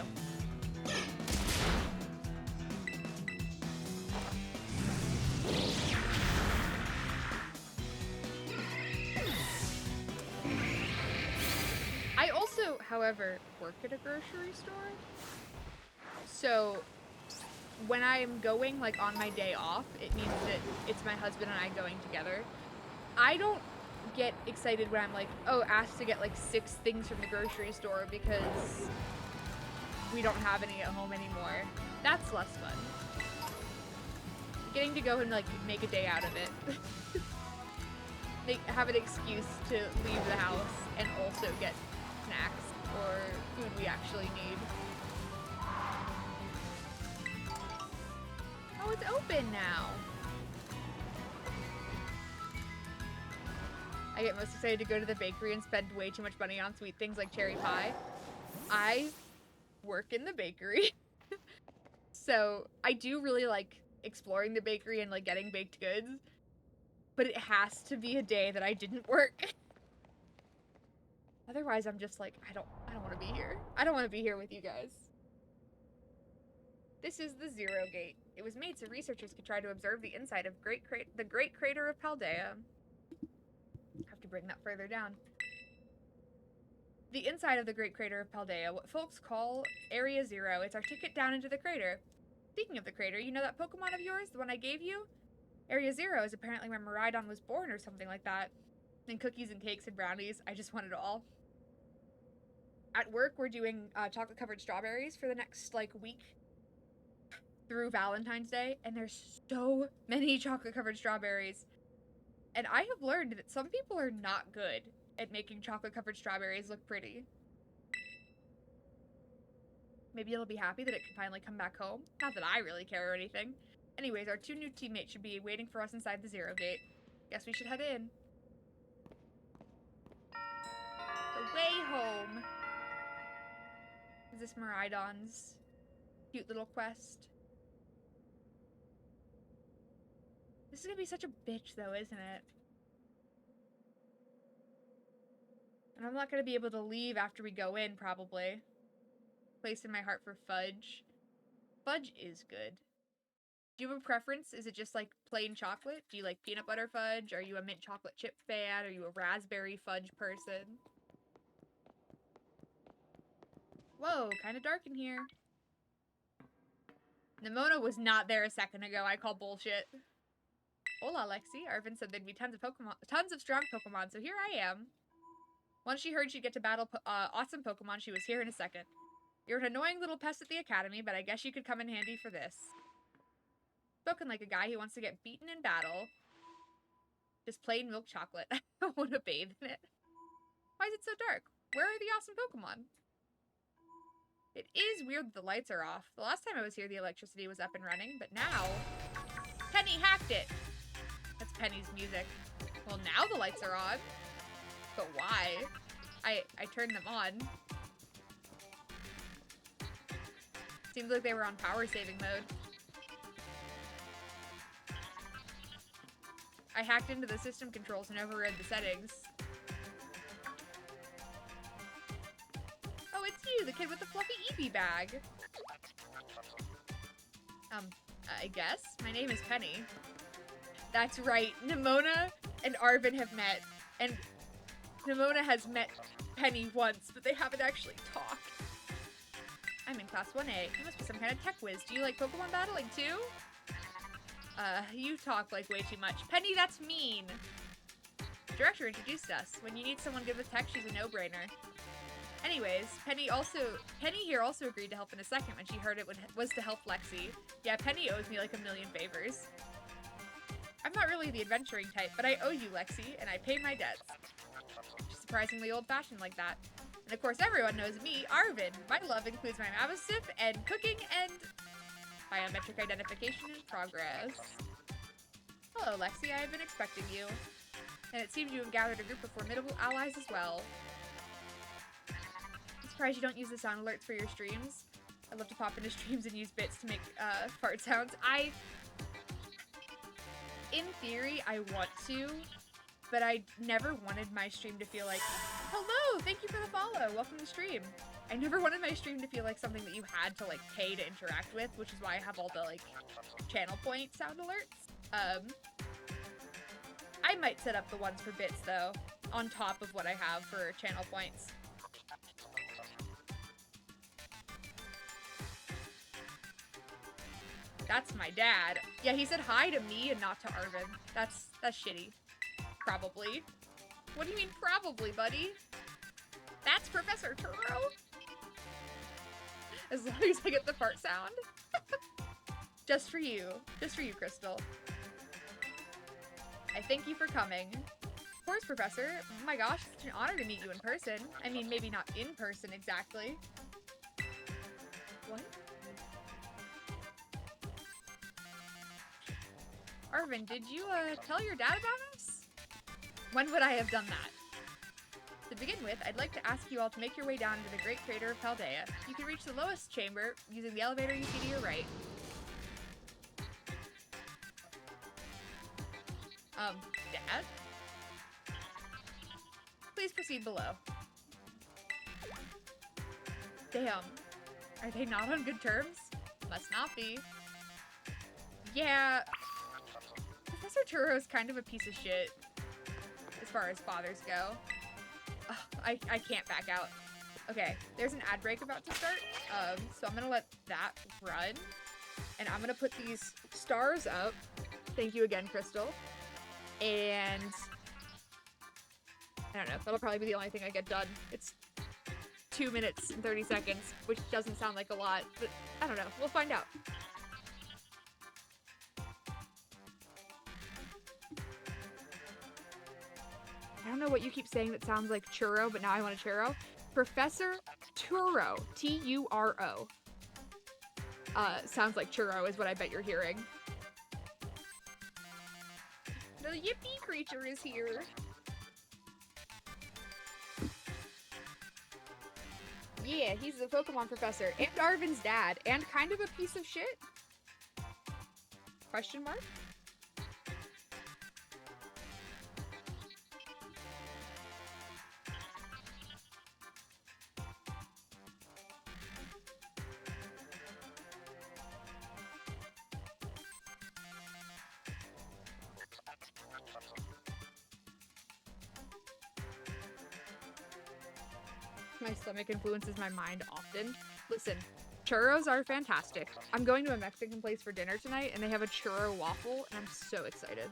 I also, however, work at a grocery store. So when I'm going like on my day off, it means that it's my husband and I going together. I don't get excited when I'm like, oh, asked to get like 6 things from the grocery store because we don't have any at home anymore. That's less fun. Getting to go and like make a day out of it. Have an excuse to leave the house and also get snacks or food we actually need. Oh, it's open now. I get most excited to go to the bakery and spend way too much money on sweet things like cherry pie. I work in the bakery. So I do really like exploring the bakery and like getting baked goods. But it has to be a day that I didn't work. Otherwise, I'm just like, I don't want to be here. I don't want to be here with you guys. This is the Zero Gate. It was made so researchers could try to observe the inside of the Great Crater of Paldea. Have to bring that further down. The inside of the Great Crater of Paldea, what folks call Area Zero. It's our ticket down into the crater. Speaking of the crater, you know that Pokemon of yours, the one I gave you? Area Zero is apparently where Miraidon was born or something like that. And cookies and cakes and brownies. I just want it all. At work, we're doing chocolate-covered strawberries for the next, like, week through Valentine's Day. And there's so many chocolate-covered strawberries. And I have learned that some people are not good at making chocolate-covered strawberries look pretty. Maybe it'll be happy that it can finally come back home. Not that I really care or anything. Anyways, our 2 new teammates should be waiting for us inside the Zero Gate. Guess we should head in. The way home. Is this Miraidon's cute little quest? This is gonna be such a bitch though, isn't it? And I'm not gonna be able to leave after we go in, probably. Place in my heart for fudge. Fudge is good. Do you have a preference? Is it just like plain chocolate? Do you like peanut butter fudge? Are you a mint chocolate chip fan? Are you a raspberry fudge person? Whoa, kind of dark in here. Nimona was not there a second ago. I call bullshit. Hola, Lexi. Arvin said there'd be tons of strong Pokemon, so here I am. Once she heard she'd get to battle awesome Pokemon, she was here in a second. You're an annoying little pest at the academy, but I guess you could come in handy for this. Spoken like a guy who wants to get beaten in battle. Just plain milk chocolate. I don't want to bathe in it. Why is it so dark? Where are the awesome Pokemon? It is weird that the lights are off. The last time I was here, the electricity was up and running, but now... Penny hacked it! That's Penny's music. Well, now the lights are on. But why? I turned them on. Seems like they were on power saving mode. I hacked into the system controls and overrode the settings. Oh, it's you, the kid with the fluffy Eevee bag. I guess. My name is Penny. That's right. Nimona and Arvin have met. And Nimona has met Penny once, but they haven't actually talked. I'm in class 1A. You must be some kind of tech whiz. Do you like Pokemon battling too? You talk like way too much. Penny, that's mean. Director introduced us. When you need someone good with tech, she's a no-brainer. Anyways, Penny here also agreed to help in a second when she heard it was to help Lexi. Yeah, Penny owes me like a million favors. I'm not really the adventuring type, but I owe you, Lexi, and I pay my debts. She's surprisingly old-fashioned like that. And of course, everyone knows me, Arvin. My love includes my Mavasip and cooking and biometric identification in progress. Hello, Lexi. I have been expecting you. And it seems you have gathered a group of formidable allies as well. I'm surprised you don't use the sound alerts for your streams. I'd love to pop into streams and use bits to make fart sounds. In theory, I want to, but I never wanted my stream to feel like, hello, thank you for the follow, welcome to stream. I never wanted my stream to feel like something that you had to like pay to interact with, which is why I have all the like channel point sound alerts. I might set up the ones for bits though, on top of what I have for channel points. That's my dad. Yeah, he said hi to me and not to Arvin. That's shitty. Probably. What do you mean probably, buddy? That's Professor Turo? As long as I get the fart sound. Just for you. Just for you, Crystal. I thank you for coming. Of course, Professor. Oh my gosh, it's an honor to meet you in person. I mean, maybe not in person exactly. What? Arvin, did you tell your dad about us? When would I have done that? To begin with, I'd like to ask you all to make your way down into the great crater of Paldea. You can reach the lowest chamber using the elevator you see to your right. Dad? Please proceed below. Damn. Are they not on good terms? Must not be. Yeah. Professor Turo is kind of a piece of shit. As far as fathers go. Ugh, I can't back out. Okay, there's an ad break about to start. So I'm gonna let that run. And I'm gonna put these stars up. Thank you again, Crystal. And I don't know, that'll probably be the only thing I get done. It's 2 minutes and 30 seconds, which doesn't sound like a lot, but I don't know, we'll find out. I don't know what you keep saying that sounds like churro, but now I want a churro. Professor Turo, T-U-R-O. Sounds like churro is what I bet you're hearing. The yippee creature is here. Yeah, he's the Pokemon professor and Arvin's dad and kind of a piece of shit? Question mark? My stomach influences my mind often. Listen, churros are fantastic. I'm going to a Mexican place for dinner tonight, and they have a churro waffle, and I'm so excited.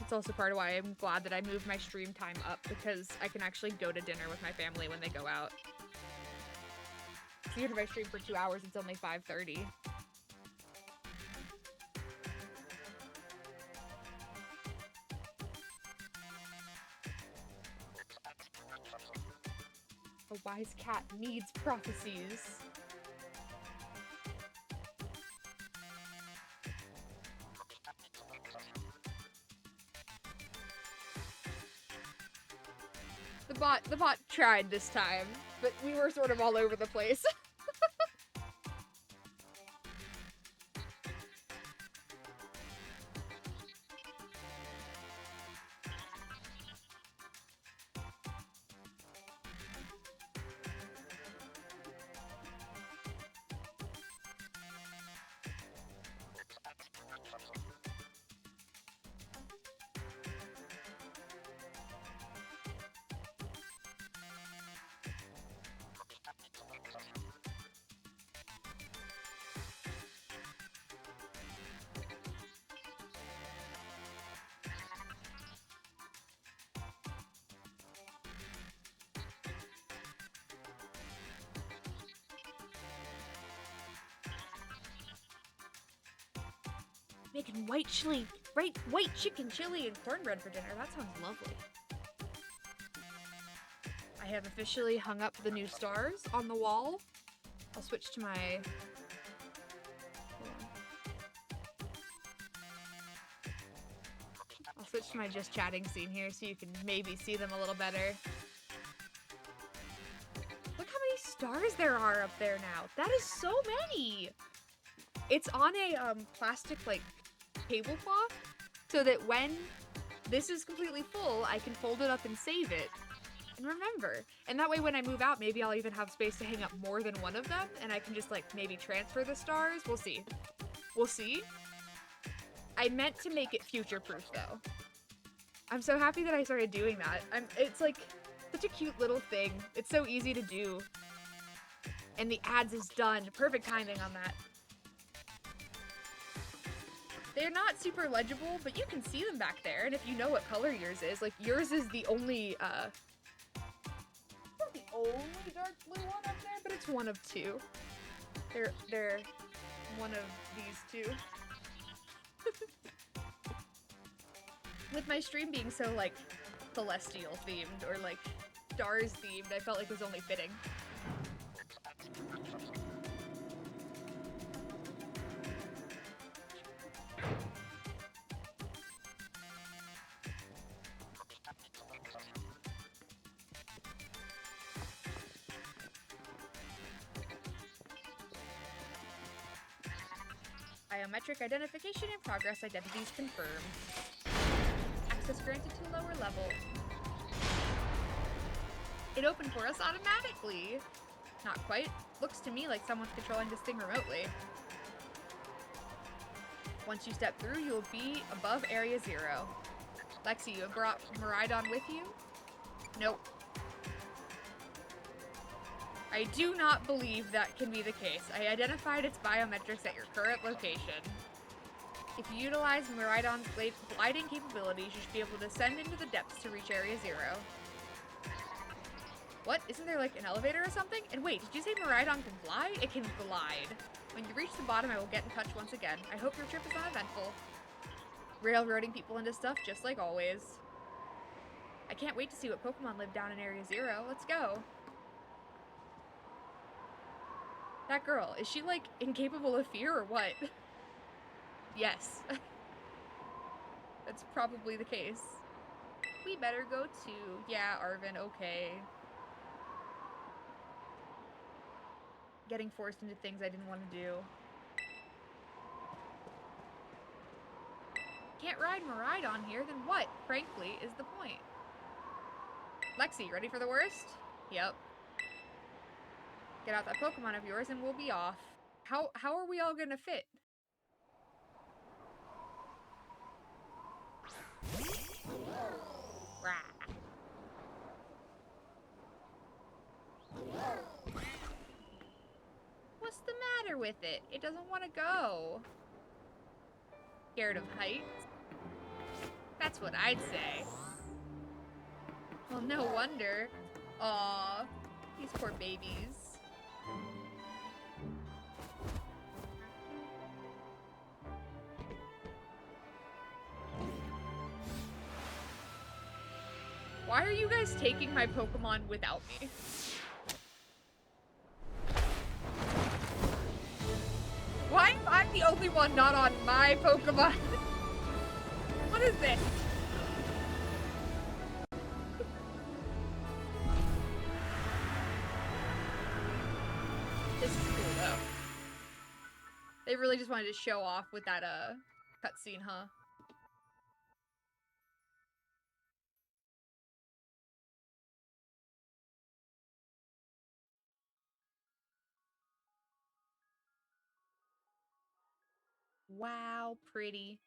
It's also part of why I'm glad that I moved my stream time up, because I can actually go to dinner with my family when they go out. So even if I stream for 2 hours, it's only 5:30. A wise cat needs prophecies. The bot tried this time, but we were sort of all over the place. Making white chicken chili and cornbread for dinner. That sounds lovely. I have officially hung up the new stars on the wall. I'll switch to my... I'll switch to my just chatting scene here so you can maybe see them a little better. Look how many stars there are up there now. That is so many! It's on a plastic, like, tablecloth so that when this is completely full, I can fold it up and save it. And remember. And that way when I move out, maybe I'll even have space to hang up more than one of them, and I can just, like, maybe transfer the stars. We'll see. We'll see. I meant to make it future-proof, though. I'm so happy that I started doing that. It's, like, such a cute little thing. It's so easy to do. And the ads is done. Perfect timing on that. They're not super legible, but you can see them back there, and if you know what color yours is, like, yours is the only, not the only dark blue one up there, but it's one of two. They're one of these two. With my stream being so, like, celestial themed, or, like, stars themed, I felt like it was only fitting. Biometric identification in progress. Identities confirmed. Access granted to a lower level. It opened for us automatically. Not quite. Looks to me like someone's controlling this thing remotely. Once you step through, you'll be above Area 0. Lexi, you have brought Maridon with you? Nope. I do not believe that can be the case. I identified its biometrics at your current location. If you utilize Maridon's gliding capabilities, you should be able to descend into the depths to reach Area 0. What? Isn't there like an elevator or something? And wait, did you say Maridon can fly? It can glide. When you reach the bottom, I will get in touch once again. I hope your trip is uneventful. Railroading people into stuff just like always. I can't wait to see what Pokemon live down in Area 0. Let's go. That girl, is she, like, incapable of fear or what? Yes. That's probably the case. We better go too. Yeah, Arvin, okay. Getting forced into things I didn't want to do. Can't ride Maridon here, then what, frankly, is the point? Lexi, ready for the worst? Yep. Get out that Pokemon of yours and we'll be off. How are we all gonna fit? Rah. What's the matter with it? It doesn't want to go. Scared of heights? That's what I'd say. Well, no wonder. Aw, these poor babies. Why are you guys taking my Pokemon without me? Why am I the only one not on my Pokemon? What is this? This is cool though. They really just wanted to show off with that cutscene, huh? Wow, pretty.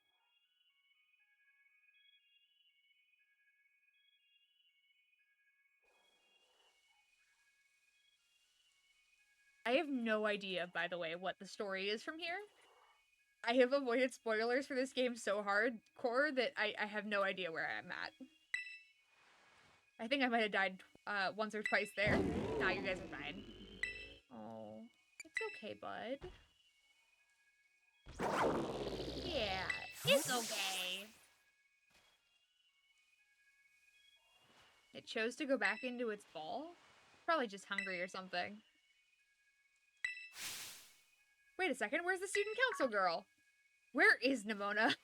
I have no idea, by the way, what the story is from here. I have avoided spoilers for this game so hardcore that I have no idea where I'm at. I think I might have died once or twice there. Nah, you guys are fine. Oh, it's okay, bud. Yeah, It's okay. It chose to go back into its ball? Probably just hungry or something. Wait a second, where's the student council girl? Where is Nimona?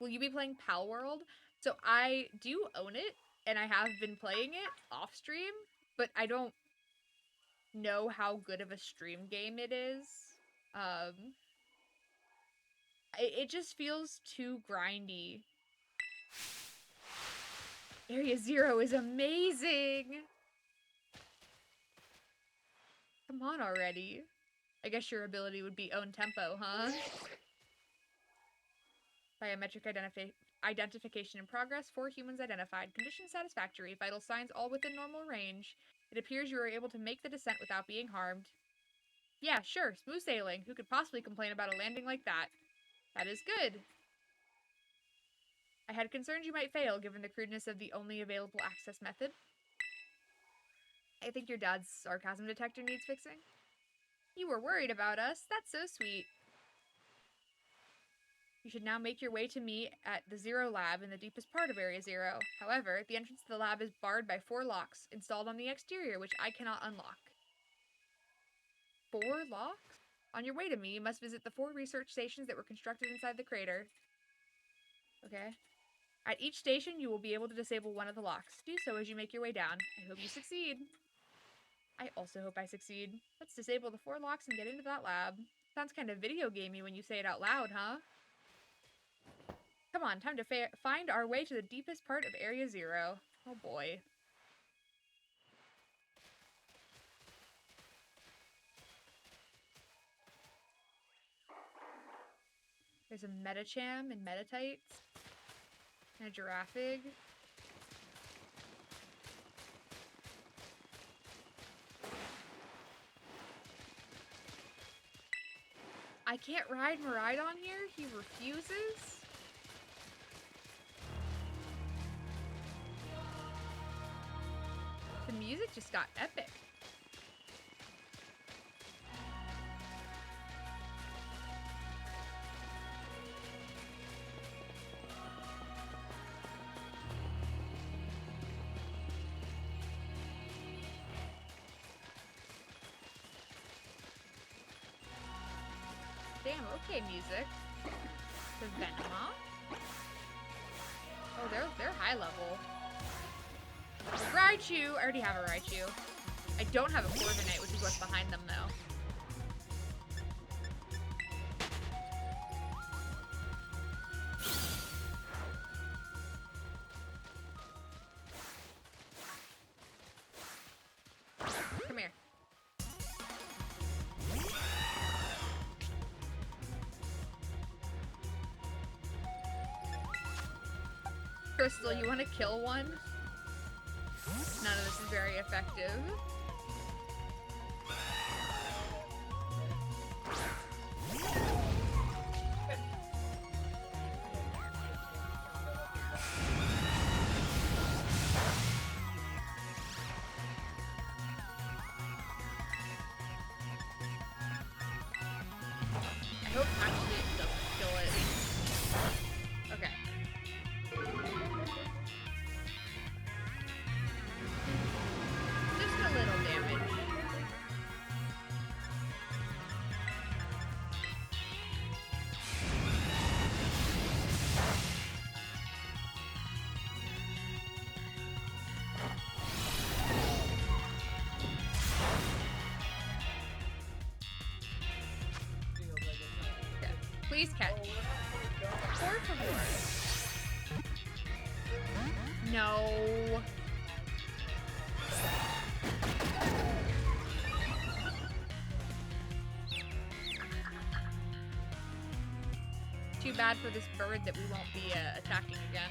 Will you be playing Pal World? So I do own it, and I have been playing it off stream, but I don't know how good of a stream game it is. It just feels too grindy. Area 0 is amazing! Come on already. I guess your ability would be own tempo, huh? Biometric identification in progress. 4 humans identified. Condition satisfactory. Vital signs all within normal range. It appears you were able to make the descent without being harmed. Yeah, sure. Smooth sailing. Who could possibly complain about a landing like that? That is good. I had concerns you might fail, given the crudeness of the only available access method. I think your dad's sarcasm detector needs fixing. You were worried about us. That's so sweet. You should now make your way to me at the 0 lab in the deepest part of Area 0. However, the entrance to the lab is barred by 4 locks installed on the exterior, which I cannot unlock. 4 locks? On your way to me, you must visit the 4 research stations that were constructed inside the crater. Okay. At each station, you will be able to disable one of the locks. Do so as you make your way down. I hope you succeed. I also hope I succeed. Let's disable the 4 locks and get into that lab. Sounds kind of video gamey when you say it out loud, huh? Come on, time to find our way to the deepest part of Area 0. Oh boy. There's a Metacham and Metatites. And a Giraffig. I can't ride Miraidon here? He refuses? The music just got epic. Damn, okay, music. The Venema? Oh, they're high level. Raichu! I already have a Raichu. I don't have a Corviknight, which is what's behind them, though. Come here. Crystal, you want to kill one? None of this is very effective. I hope actually it doesn't kill it. Okay. Just a little damage. Okay. Please catch. Por favor. No. Too bad for this bird that we won't be attacking again.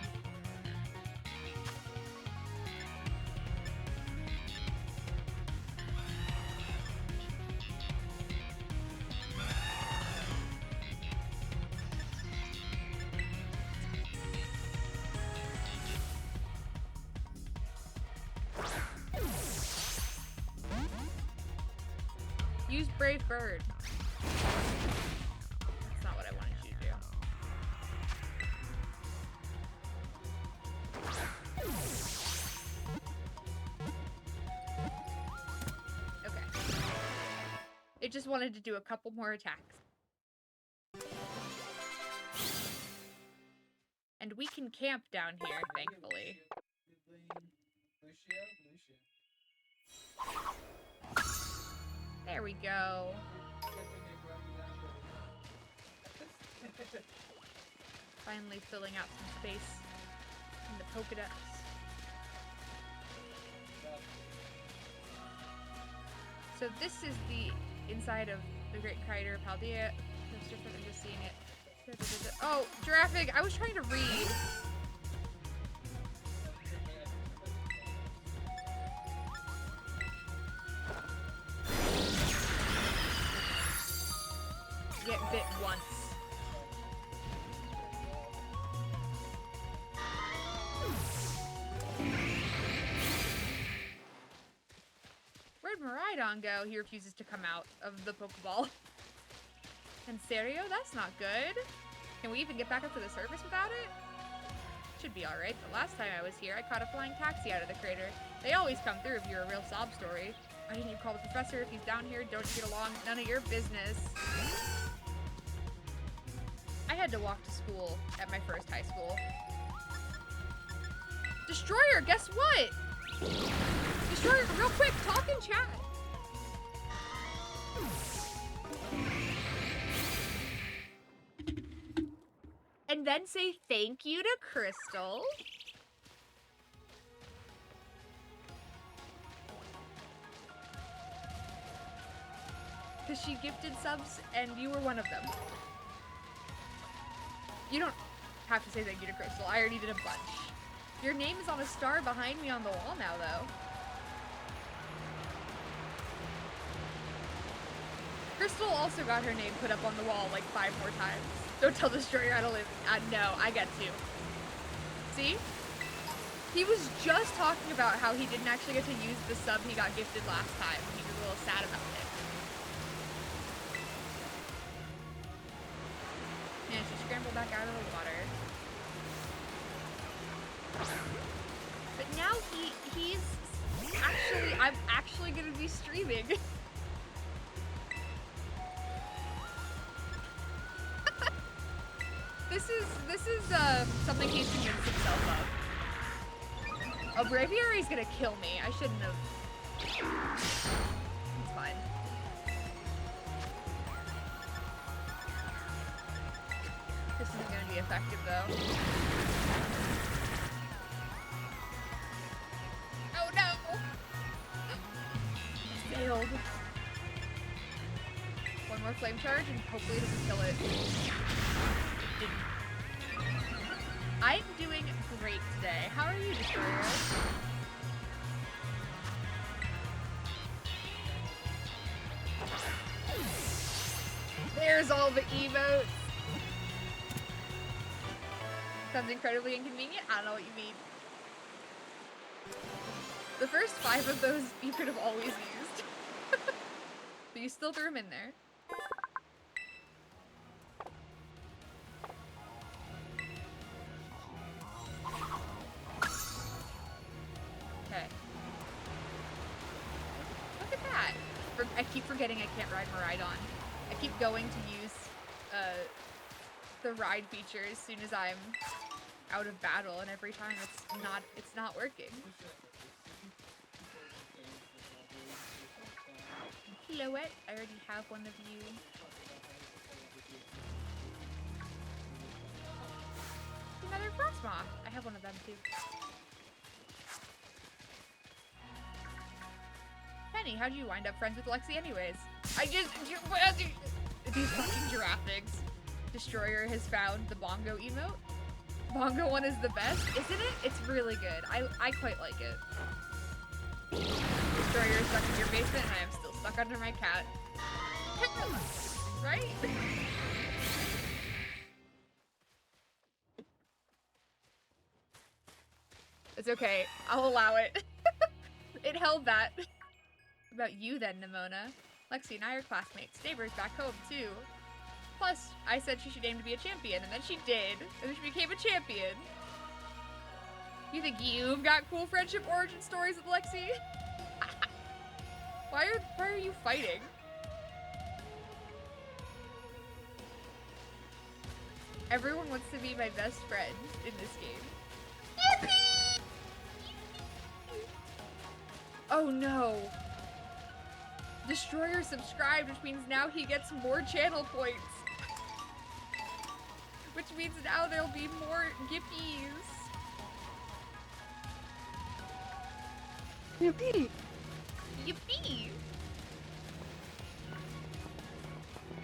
Use Brave Bird. That's not what I wanted you to do. It just wanted to do a couple more attacks. And we can camp down here, thankfully. There we go. Finally filling out some space in the Pokedex. So this is the inside of the Great Kiter Paldea. It's different than just seeing it. Oh, Giraffic! I was trying to read. Get bit once. Where'd Miraidon go? He refuses to come out of the Pokeball. En serio? That's not good. Can we even get back up to the surface without it? Should be alright. The last time I was here, I caught a flying taxi out of the crater. They always come through if you're a real sob story. Why didn't you call the professor if he's down here? Don't you get along? None of your business. I had to walk to school at my first high school. Destroyer, guess what? Destroyer, real quick, talk in chat. And then say thank you to Crystal. Because she gifted subs and you were one of them. You don't have to say thank you to Crystal. I already did a bunch. Your name is on a star behind me on the wall now, though. Crystal also got her name put up on the wall like 5 more times. Don't tell Destroyer I don't live. No, I get to. See? He was just talking about how he didn't actually get to use the sub he got gifted last time. He was a little sad about it. Man, she scrambled back out of the water. But now he's actually, I'm actually gonna be streaming. This is something he's convinced himself of. A Braviary's gonna kill me. I shouldn't have. It's fine. This isn't gonna be effective though. Oh no! Failed. One more flame charge and hopefully it doesn't kill it. Didn't. I'm doing great today. How are you, Destroyer? There's all the emotes. Sounds incredibly inconvenient. I don't know what you mean. The first 5 of those you could have always used. But you still threw them in there. Okay. Look at that. I keep forgetting I can't ride Miraidon. I keep going to use the ride feature as soon as I'm out of battle, and every time it's not working. Silhouette, I already have one of you. Another Frostmoth. I have one of them too. Penny, how'd you wind up friends with Lexi anyways? These fucking Giraffics. Destroyer has found the bongo emote. Bongo one is the best, isn't it? It's really good. I quite like it. Destroyer is stuck in your basement and I am still stuck under my cat. Right? It's okay. I'll allow it. It held that. About you then, Nimona. Lexi and I are classmates. Neighbors back home, too. Plus, I said she should aim to be a champion, and then she did. And then she became a champion. You think you've got cool friendship origin stories with Lexi? Why are you fighting? Everyone wants to be my best friend in this game. Yippee! Oh no. Destroyer subscribed, which means now he gets more channel points. Which means now there'll be more Gippies. Yippee! Yippee!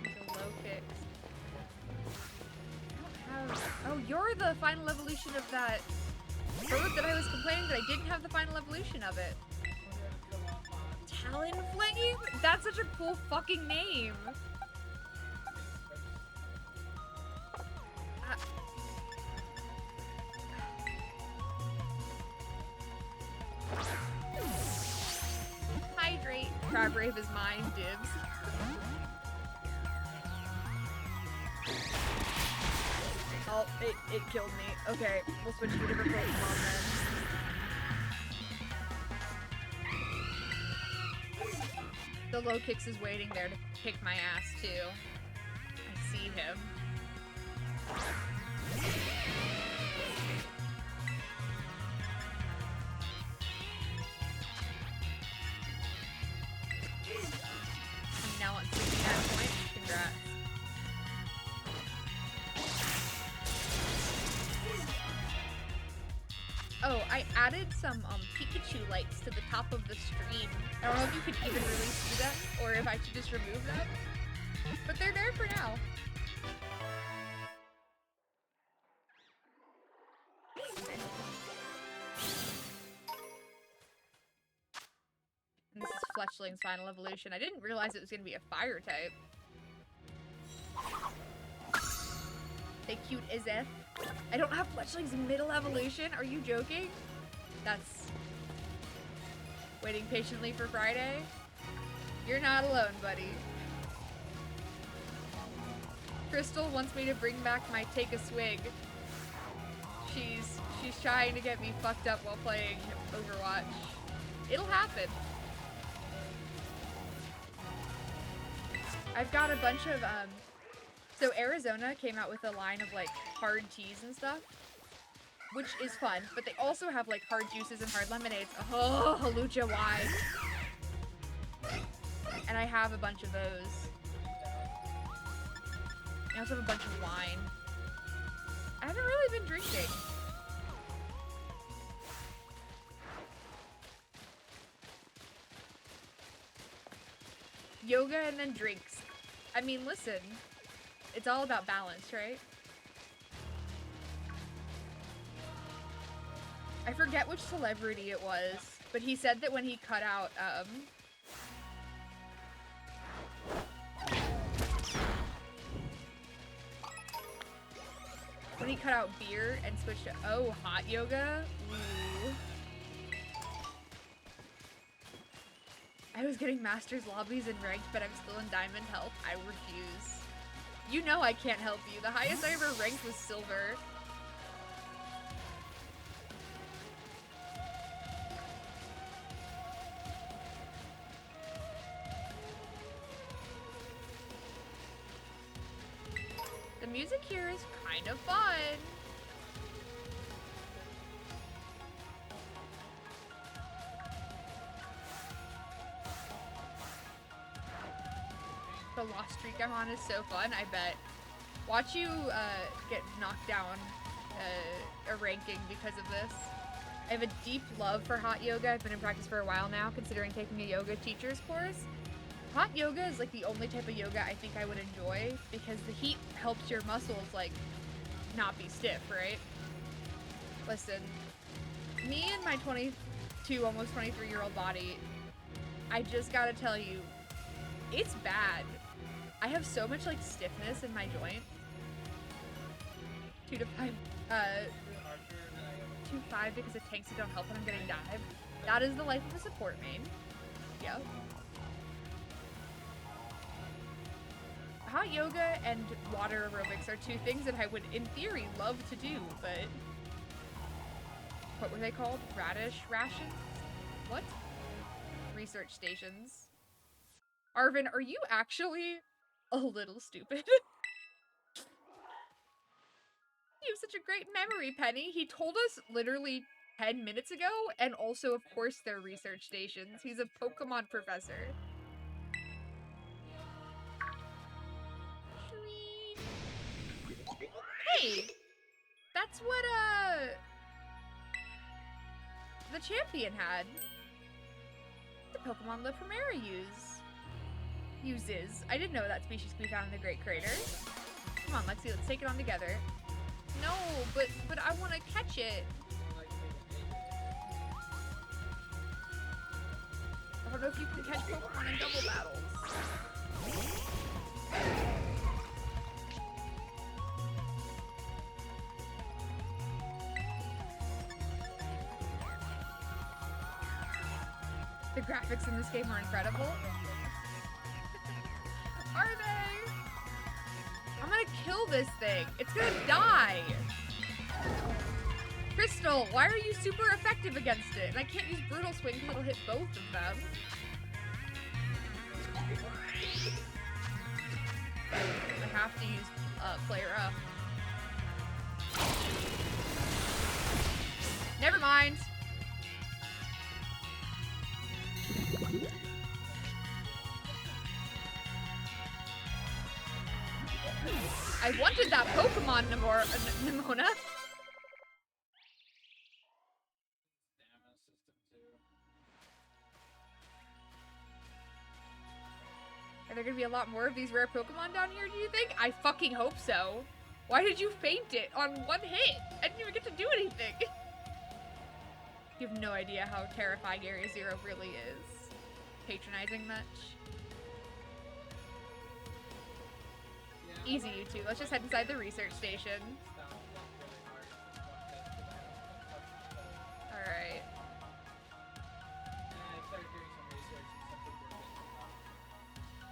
The low kicks. I don't have... Oh, you're the final evolution of that bird that I was complaining that I didn't have the final evolution of it. Talonflame? That's such a cool fucking name. Hydrate. Crabgrave is mine. Dibs. Oh, it killed me. Okay, we'll switch to a different Pokemon then. The low kicks is waiting there to kick my ass too. I see him. He now wants 69 points. Congrats. Oh, I added some Pikachu lights to the top of the stream. I don't know if you could even really see them, or if I should just remove them. But they're there for now. And this is Fletchling's final evolution. I didn't realize it was going to be a fire type. Hey, cute Izeth. I don't have Fletchling's middle evolution. Are you joking? That's... Waiting patiently for Friday? You're not alone, buddy. Crystal wants me to bring back my take a swig. She's trying to get me fucked up while playing Overwatch. It'll happen. I've got a bunch of, so Arizona came out with a line of, like, hard teas and stuff, which is fun, but they also have, like, hard juices and hard lemonades. Oh, Halucha, why? And I have a bunch of those. I also have a bunch of wine. I haven't really been drinking. Yoga and then drinks. I mean, listen, it's all about balance, right? I forget which celebrity it was, but he said that when he cut out, when he cut out beer and switched to, oh, hot yoga? Ooh. I was getting Masters lobbies and ranked, but I'm still in Diamond Health. I refuse. You know I can't help you. The highest I ever ranked was Silver. The music here is kind of fun. The lost streak I'm on is so fun, I bet. Watch you get knocked down a ranking because of this. I have a deep love for hot yoga. I've been in practice for a while now, considering taking a yoga teacher's course. Hot yoga is like the only type of yoga I think I would enjoy because the heat helps your muscles like not be stiff, right? Listen, me and my 22, almost 23-year-old body, I just gotta tell you, it's bad. I have so much like stiffness in my joint. 2 to 5, 2-5 because of tanks that don't help when I'm getting dived. That is the life of a support main. Yep. Hot yoga and water aerobics are 2 things that I would, in theory, love to do, but... What were they called? Radish rations? What? Research stations. Arvin, are you actually a little stupid? You have such a great memory, Penny. He told us literally 10 minutes ago, and also, of course, they're research stations. He's a Pokemon professor. Hey! That's what, the champion had. The Pokemon Le Primera uses. I didn't know that species could be found in the Great Crater. Come on, Lexi, let's take it on together. No, but I want to catch it. I don't know if you can catch Pokemon in double battles. The graphics in this game are incredible. Are they? I'm gonna kill this thing. It's gonna die. Crystal, why are you super effective against it? And I can't use Brutal Swing because it'll hit both of them. I have to use Player Up. Never mind. I wanted that Pokemon, Nimona. Are there gonna be a lot more of these rare Pokemon down here, do you think? I fucking hope so. Why did you faint it on one hit? I didn't even get to do anything. You have no idea how terrifying Area Zero really is. Patronizing much? Easy, you two. Let's just head inside the research station. Alright.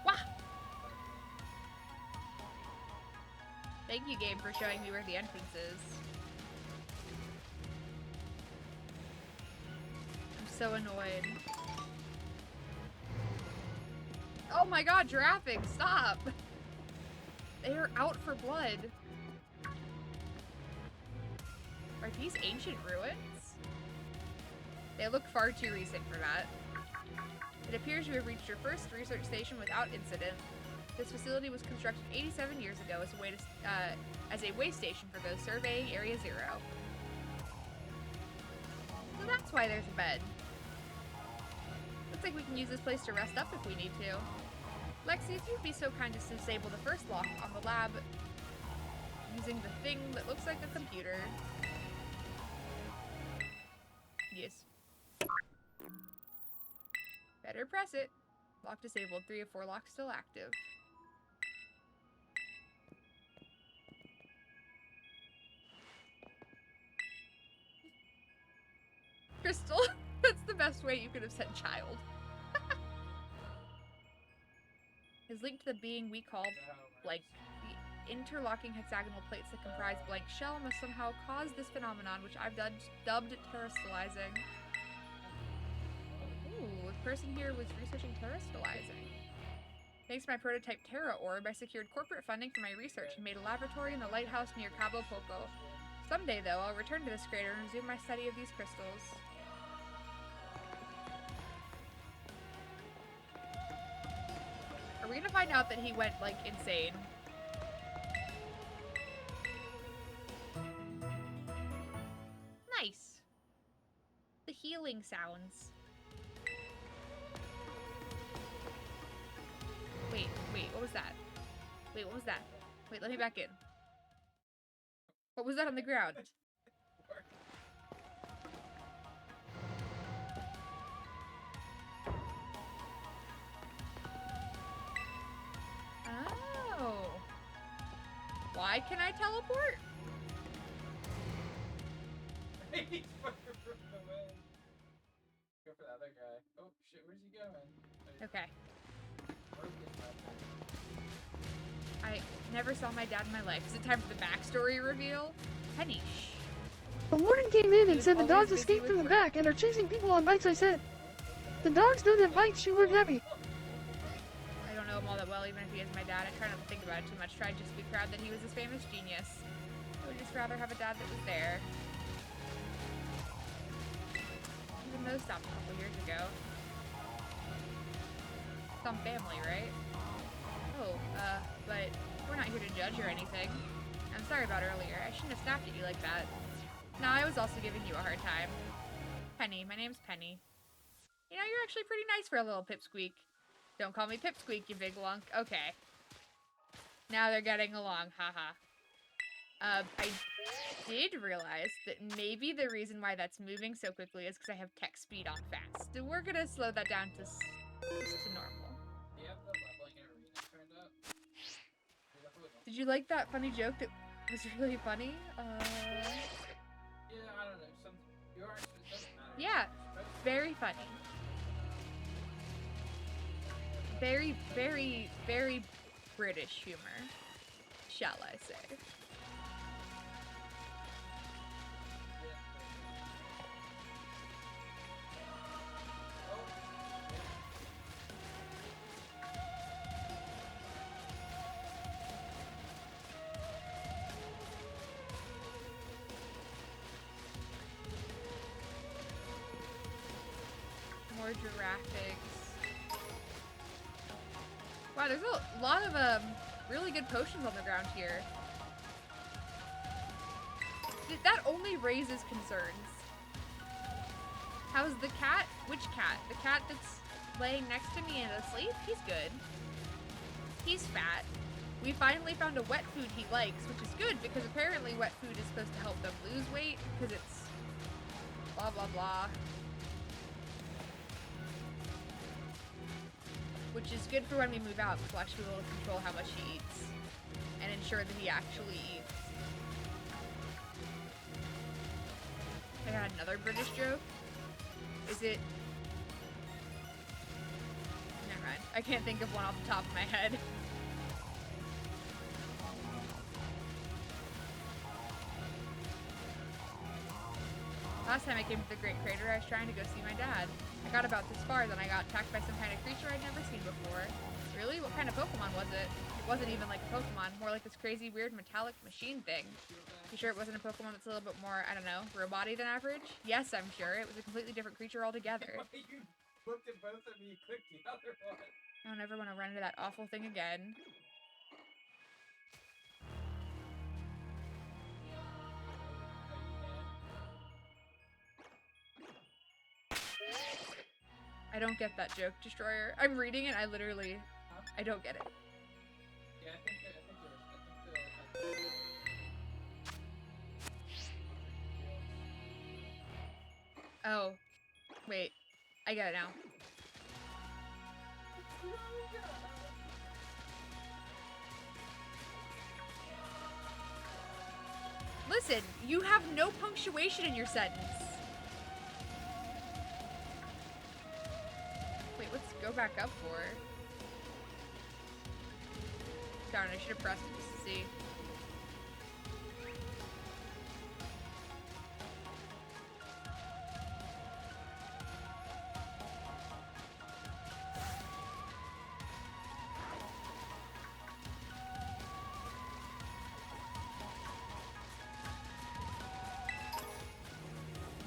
Wah! Thank you, game, for showing me where the entrance is. I'm so annoyed. Oh my god, Giraffic, stop! They are out for blood. Are these ancient ruins? They look far too recent for that. It appears you have reached your first research station without incident. This facility was constructed 87 years ago as a way station for those surveying Area Zero. So that's why there's a bed. Looks like we can use this place to rest up if we need to. Lexi, if you'd be so kind as to disable the first lock on the lab using the thing that looks like a computer. Yes. Better press it. Lock disabled. 3 of 4 locks still active. Crystal, that's the best way you could have said child. Is linked to the being we call blank. The interlocking hexagonal plates that comprise blank shell must somehow cause this phenomenon, which I've dubbed terrestrializing. Ooh, the person here was researching terrestrializing. Thanks to my prototype Terra Orb, I secured corporate funding for my research and made a laboratory in the lighthouse near Cabo Poco. Someday, though, I'll return to this crater and resume my study of these crystals. Are we gonna find out that he went, like, insane? Nice. The healing sounds. Wait, what was that? Wait, what was that? Wait, let me back in. What was that on the ground? Oh. Why can I teleport? He's fucking running away. Go for the other guy. Oh shit, where's he going? Okay. I never saw my dad in my life. Is it time for the backstory reveal? Penny, shh. The warden came in and said the dogs escaped from the back and are chasing people on bikes. I said, the dogs know that bikes should work heavy. I don't know him all that well, even if he is my dad. I try not to think about it too much. Try just to be proud that he was this famous genius. Oh, just rather have a dad that was there. Even though stopped a couple years ago. Some family, right? Oh, but we're not here to judge or anything. I'm sorry about earlier. I shouldn't have snapped at you like that. No, I was also giving you a hard time. Penny. My name's Penny. You know, you're actually pretty nice for a little pipsqueak. Don't call me pipsqueak, you big lunk. Okay. Now they're getting along, haha. I did realize that maybe the reason why that's moving so quickly is because I have text speed on fast. So we're gonna slow that down to just to normal. Do you have the leveling and arena turned up? Did you like that funny joke that was really funny? Yeah, I don't know. You are, it doesn't matter. Yeah, very funny. Very, very, very British humor, shall I say. More giraffics. Wow, there's a lot of really good potions on the ground here. That only raises concerns. How's the cat? Which cat? The cat that's laying next to me and asleep? He's good. He's fat. We finally found a wet food he likes, which is good because apparently wet food is supposed to help them lose weight because it's blah blah blah. Which is good for when we move out, because we'll actually be able to control how much he eats. And ensure that he actually eats. I got another British joke. Is it... Never mind. I can't think of one off the top of my head. Last time I came to the Great Crater, I was trying to go see my dad. I got about this far, then I got attacked by some kind of creature I'd never seen before. Really? What kind of Pokemon was it? It wasn't even like a Pokemon, more like this crazy, weird, metallic machine thing. You sure it wasn't a Pokemon that's a little bit more, I don't know, robot-y than average? Yes, I'm sure. It was a completely different creature altogether. You looked at both of me, you clicked the other one. I don't ever want to run into that awful thing again. I don't get that joke, Destroyer. I'm reading it, I literally... I don't get it. Yeah, I think Oh. Wait. I get it now. Listen, you have no punctuation in your sentence. Wait, let's go back up for. Darn, I should have pressed it just to see.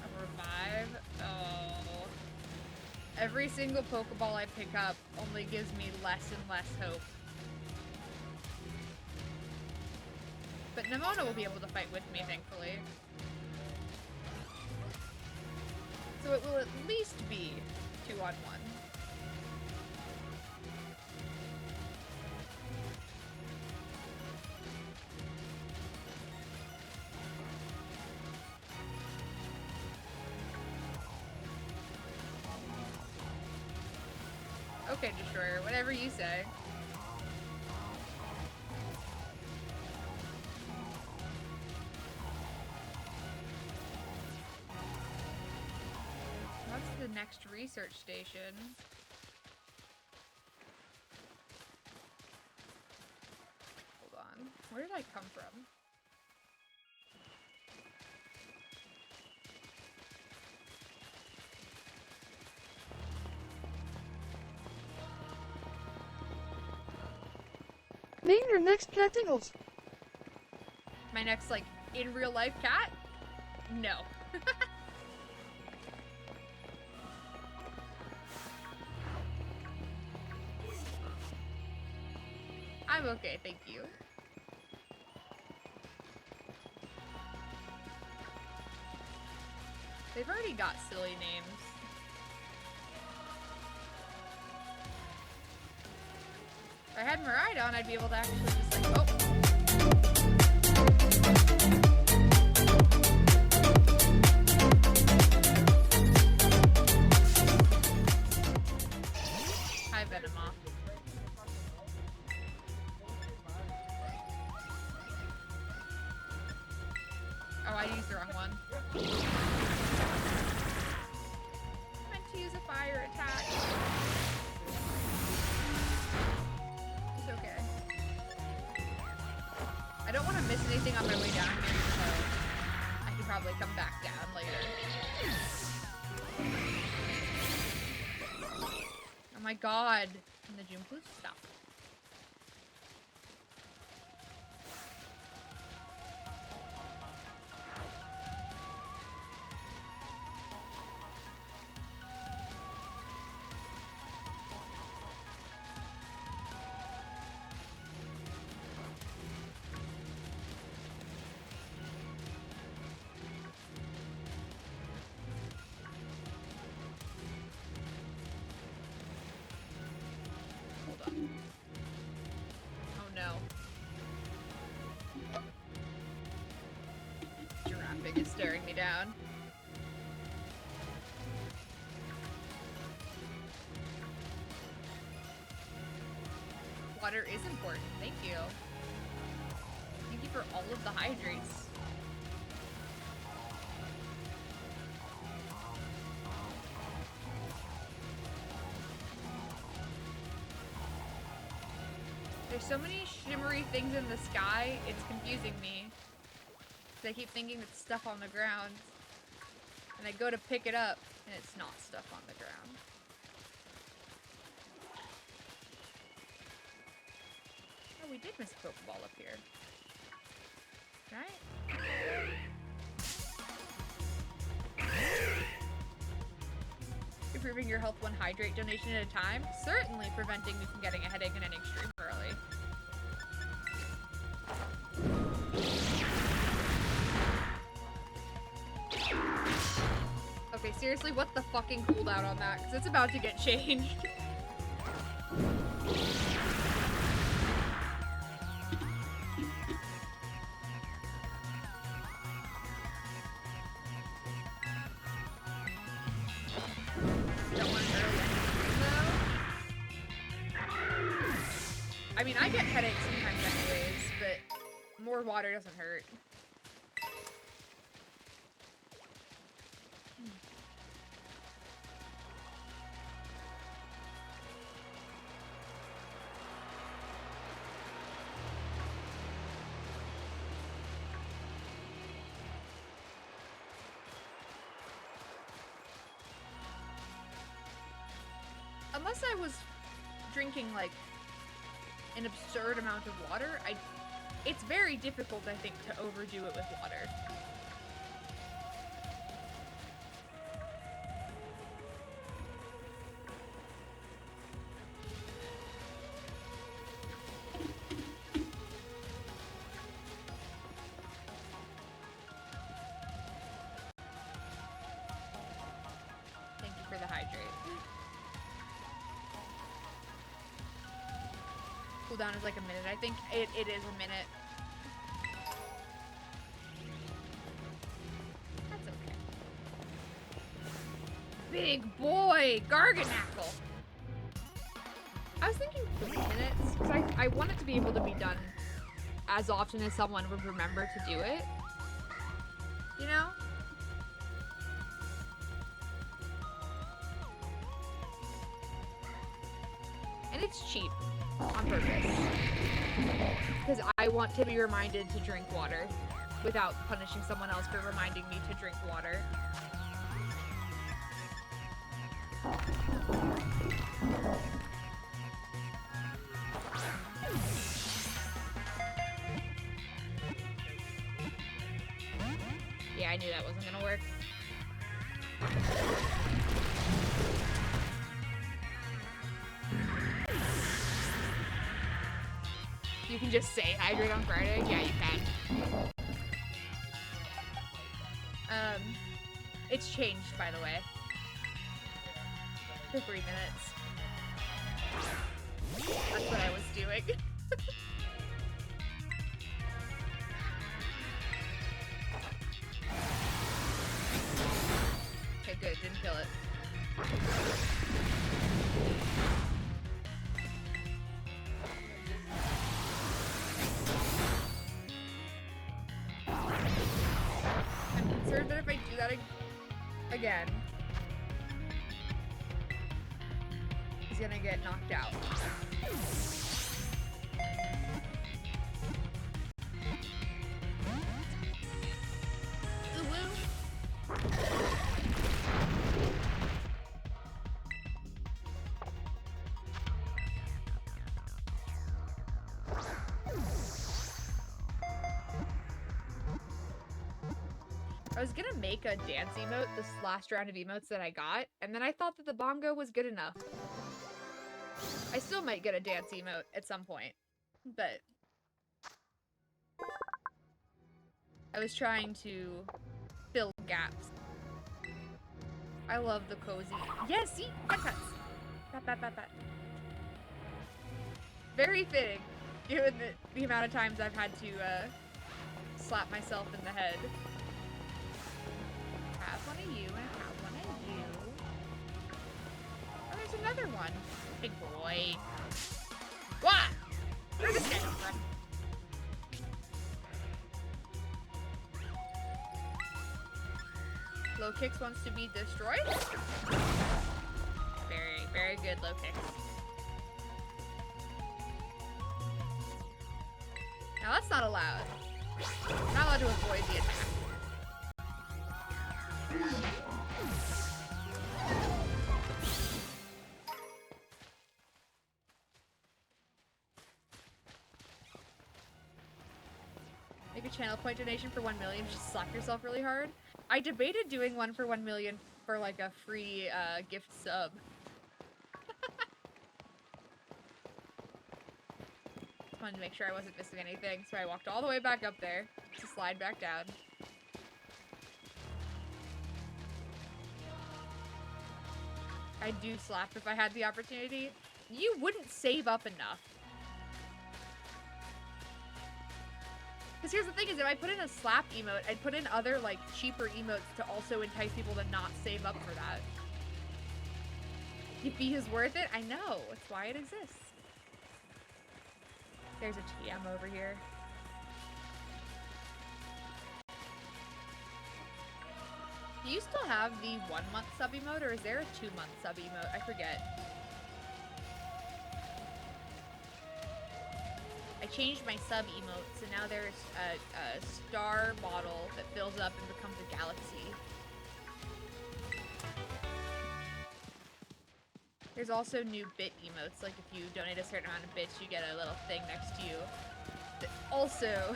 A revive? Oh. Every single Pokeball I pick up only gives me less and less hope. But Nimona will be able to fight with me, thankfully. So it will at least be 2-on-1. Okay, Destroyer, whatever you say. What's the next research station? Hold on. Where did I come from? Name your next cat Tingles. My next, like, in real life cat? No. I'm okay, thank you. They've already got silly names. If I had Miraidon, I'd be able to actually just like, oh. Hi, Venomoth. Oh, I used the wrong one. I meant to use a fire attack. It's okay. I don't want to miss anything on my way down here, so I can probably come back down later. Oh my god. And the Junpoo stop. Is staring me down. Water is important. Thank you. Thank you for all of the hydrates. There's so many shimmery things in the sky, it's confusing me. I keep thinking it's stuff on the ground, and I go to pick it up, and it's not stuff on the ground. Oh, we did miss a Pokeball up here. Right? Improving your health one hydrate donation at a time? Certainly preventing me from getting a headache and ending stream early. Okay, seriously, what's the fucking cooldown on that? Because it's about to get changed. Don't want an early ending though. I mean, I get headaches sometimes anyways, but more water doesn't hurt. Unless I was drinking, like, an absurd amount of water, it's very difficult, I think, to overdo it with water. Thank you for the hydrate. Cooldown is like a minute. I think it is a minute. That's okay. Big boy! Garganackle! I was thinking 3 minutes, because I want it to be able to be done as often as someone would remember to do it. You know? And it's cheap. On purpose. Because I want to be reminded to drink water without punishing someone else for reminding me to drink water. I knew that wasn't gonna work. You can just say hydrate on Friday? Yeah, you can. It's changed, by the way. For 3 minutes. That's what I was doing. Okay, good. Didn't kill it. I'm concerned that if I do that again, he's gonna get knocked out. I was gonna make a dance emote this last round of emotes that I got, and then I thought that the bongo was good enough. I still might get a dance emote at some point, but I was trying to fill gaps. I love the cozy. Yes, see? Pet pets. Pat, pat, pat, pat. Very fitting, given the amount of times I've had to slap myself in the head. Have one of you and have one of you. Oh, there's another one. Big boy. What? Where'd this guy come from? Low Kicks wants to be destroyed? Very, very good, Low Kicks. Now that's not allowed. You're not allowed to avoid the attack. Make a channel point donation for 1 million, just slap yourself really hard. I debated doing one for 1 million for like a free gift sub. Just wanted to make sure I wasn't missing anything, so I walked all the way back up there to slide back down. I'd do slap if I had the opportunity. You wouldn't save up enough. Because here's the thing is, if I put in a slap emote, I'd put in other, like, cheaper emotes to also entice people to not save up for that. If he is worth it, I know. That's why it exists. There's a TM over here. Do you still have the 1 month sub emote, or is there a 2 month sub emote? I forget. I changed my sub emote, so now there's a star bottle that fills up and becomes a galaxy. There's also new bit emotes, like if you donate a certain amount of bits, you get a little thing next to you. Also,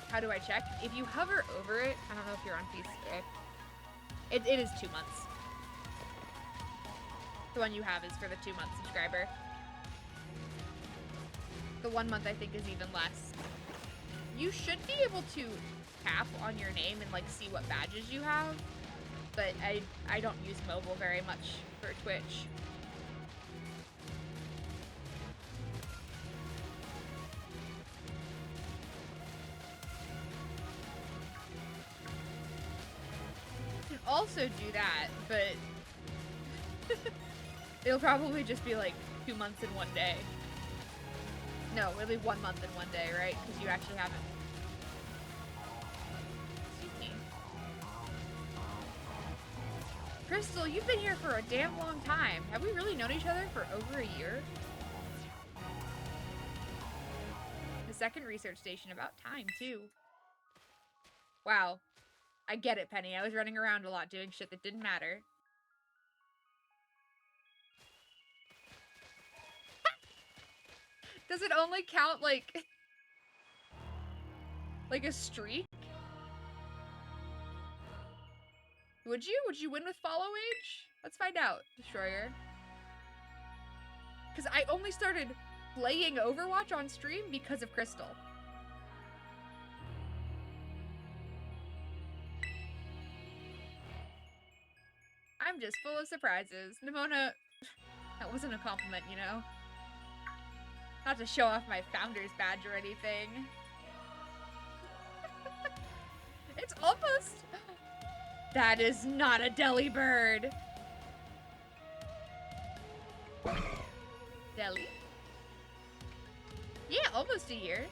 how do I check? If you hover over it, I don't know if you're on Facebook. It is 2 months. The one you have is for the 2 month subscriber. The 1 month I think is even less. You should be able to tap on your name and like see what badges you have, but I don't use mobile very much for Twitch. You can also do that, but it'll probably just be like 2 months in 1 day. No, it'll be 1 month in 1 day, right? Because you actually haven't. Excuse me. Crystal, you've been here for a damn long time. Have we really known each other for over a year? The second research station, about time, too. Wow. I get it, Penny. I was running around a lot doing shit that didn't matter. Does it only count, like a streak? Would you? Would you win with follow age? Let's find out, Destroyer. Because I only started playing Overwatch on stream because of Crystal. I'm just full of surprises. Nimona, that wasn't a compliment, you know? Not to show off my founder's badge or anything. It's almost... That is not a deli bird. Deli? Yeah, almost a year.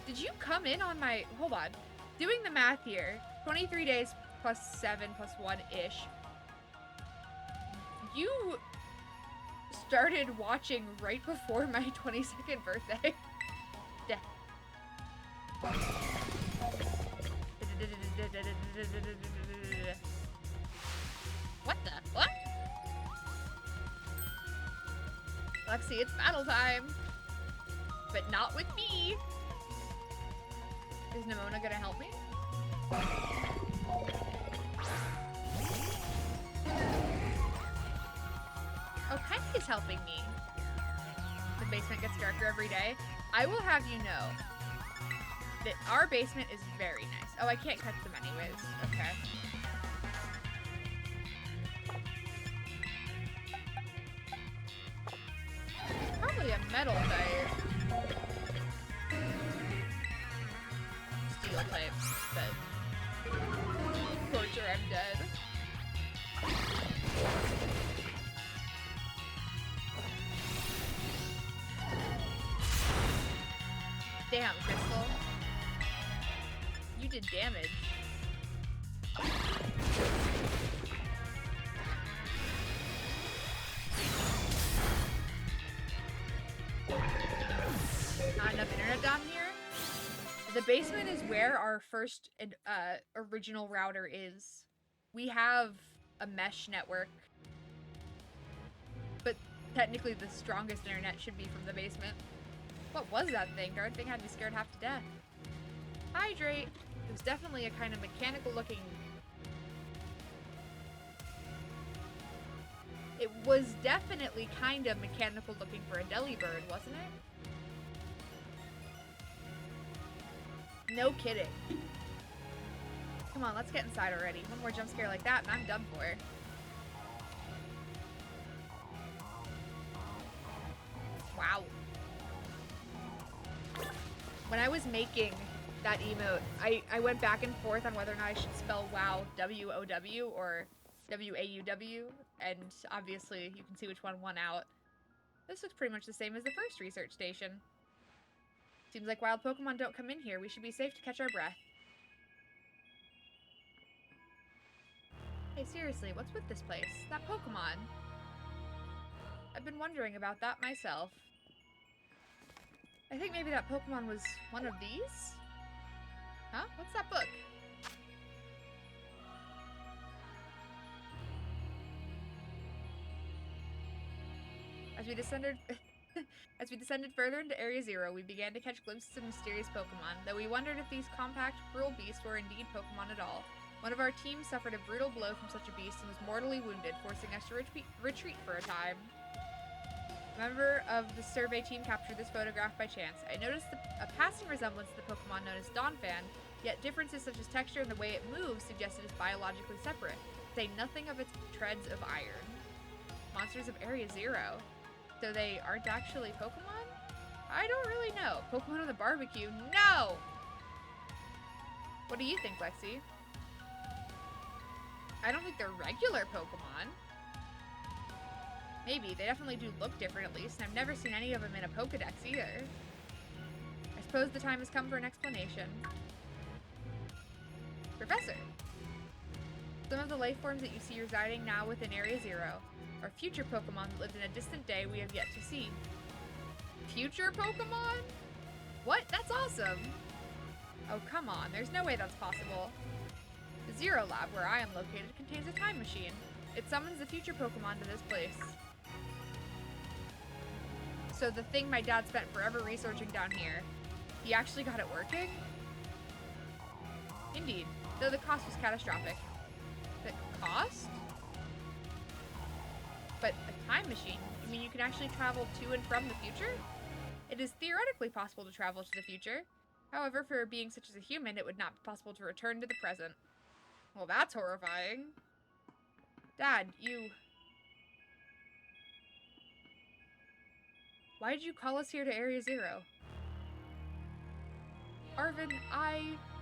Did you come in on my... Hold on. Doing the math here. 23 days plus 7 plus 1-ish. You started watching right before my 22nd birthday. What the? What? Lexi, it's battle time. But not with me. Is Nimona gonna help me? Oh, Kenny's helping me. The basement gets darker every day. I will have you know that our basement is very nice. Oh, I can't catch them anyways. Okay. Probably a metal type. Steel type, but torture, I'm dead. Damn, Crystal. You did damage. Not enough internet down here? The basement is where our first original router is. We have a mesh network. But technically the strongest internet should be from the basement. What was that thing? Darn thing had me scared half to death. Hydrate! It was definitely a kind of mechanical looking... It was definitely kind of mechanical looking for a deli bird, wasn't it? No kidding. Come on, let's get inside already. One more jump scare like that and I'm done for. Wow. When I was making that emote, I went back and forth on whether or not I should spell WoW W-O-W or W-A-U-W, and obviously you can see which one won out. This looks pretty much the same as the first research station. Seems like wild Pokemon don't come in here. We should be safe to catch our breath. Hey, seriously, what's with this place? That Pokemon. I've been wondering about that myself. I think maybe that Pokemon was one of these? Huh? What's that book? As we descended further into Area Zero, we began to catch glimpses of mysterious Pokemon, though we wondered if these compact, cruel beasts were indeed Pokemon at all. One of our team suffered a brutal blow from such a beast and was mortally wounded, forcing us to retreat for a time. A member of the survey team captured this photograph by chance. I noticed a passing resemblance to the Pokemon known as Donphan, yet differences such as texture and the way it moves suggested it's biologically separate, say nothing of its treads of iron. Monsters of Area Zero. So they aren't actually Pokemon? I don't really know. Pokemon on the barbecue? No! What do you think, Lexi? I don't think they're regular Pokemon. Maybe. They definitely do look different at least, and I've never seen any of them in a Pokedex either. I suppose the time has come for an explanation. Professor! Some of the life forms that you see residing now within Area Zero are future Pokemon that lived in a distant day we have yet to see. Future Pokemon? What? That's awesome! Oh, come on. There's no way that's possible. The Zero Lab, where I am located, contains a time machine. It summons the future Pokemon to this place. So the thing my dad spent forever researching down here, he actually got it working? Indeed. though the cost was catastrophic. The cost? But a time machine? You mean you can actually travel to and from the future? It is theoretically possible to travel to the future. However, for a being such as a human, it would not be possible to return to the present. Well, that's horrifying. Dad, you... Why did you call us here to Area Zero? Arvin,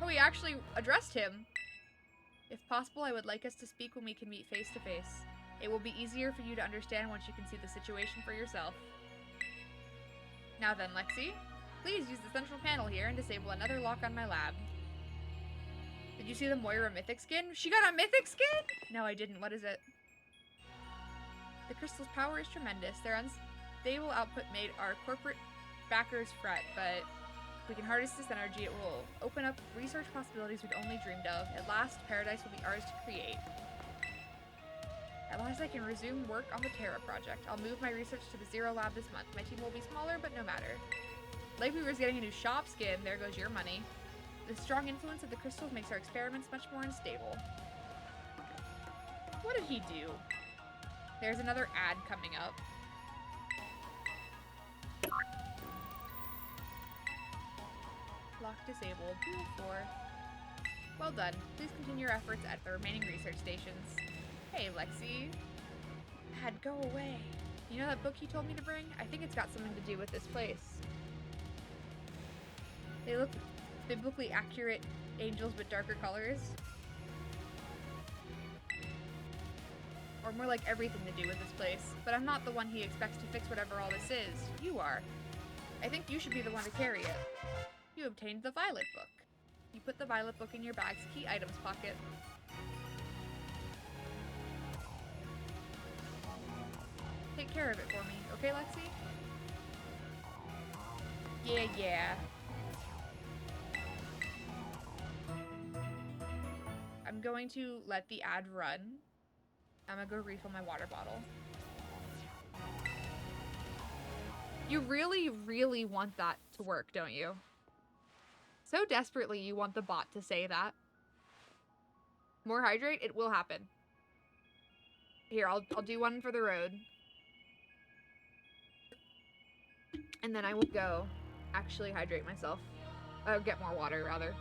Oh, he actually addressed him. If possible, I would like us to speak when we can meet face to face. It will be easier for you to understand once you can see the situation for yourself. Now then, Lexi, please use the central panel here and disable another lock on my lab. Did you see the Moira mythic skin? She got a mythic skin? No, I didn't. What is it? The crystal's power is tremendous. Their unstable output made our corporate backers fret, but if we can harness this energy, it will open up research possibilities we'd only dreamed of. At last, paradise will be ours to create. At last I can resume work on the Terra project. I'll move my research to the Zero Lab this month. My team will be smaller, but no matter. Lightweaver's getting a new shop skin. There goes your money. The strong influence of the crystals makes our experiments much more unstable. What did he do? There's another ad coming up. Lock disabled. 2 of 4. Well done. Please continue your efforts at the remaining research stations. Hey, Lexi. Dad, go away. You know that book he told me to bring? I think it's got something to do with this place. They look biblically accurate angels with darker colors. Or more like everything to do with this place. But I'm not the one he expects to fix whatever all this is. You are. I think you should be the one to carry it. You obtained the Violet book. You put the Violet book in your bag's key items pocket. Take care of it for me, okay, Lexi? Yeah. I'm going to let the ad run. I'm gonna go refill my water bottle. You really, really want that to work, don't you? So desperately you want the bot to say that. More hydrate, it will happen. Here, I'll do one for the road. And then I will go actually hydrate myself. Get more water, rather.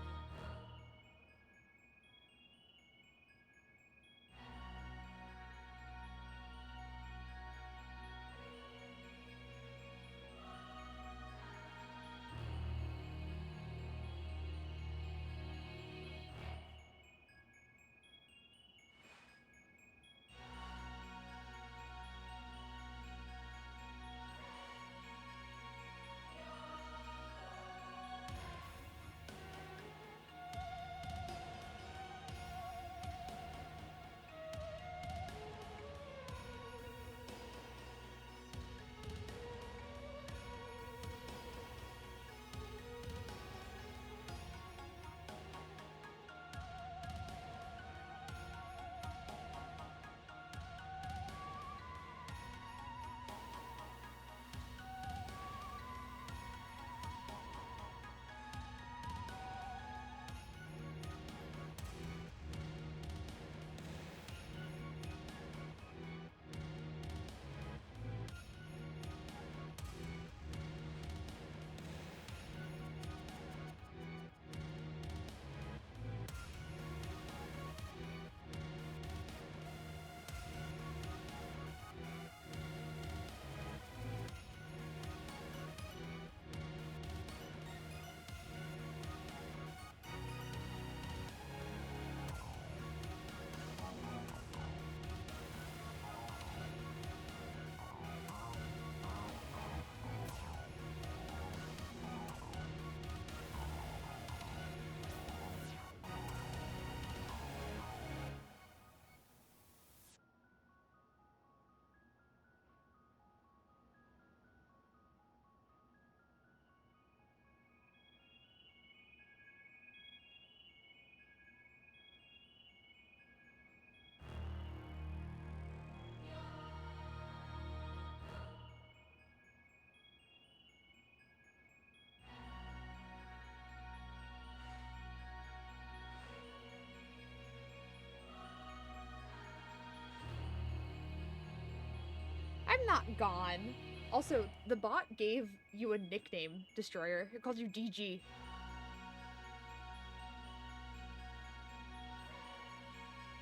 I'm not gone. Also, the bot gave you a nickname, Destroyer. It called you DG.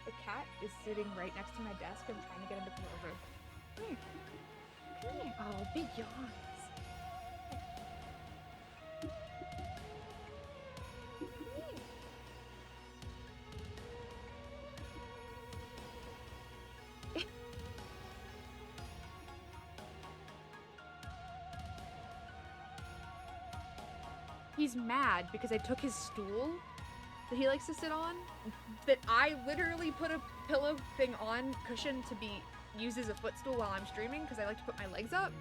The cat is sitting right next to my desk. I'm trying to get him to come over. Come here. Come here. Oh, big yawns. He's mad because I took his stool that he likes to sit on, that I literally put a pillow thing on cushion to be used as a footstool while I'm streaming because I like to put my legs up.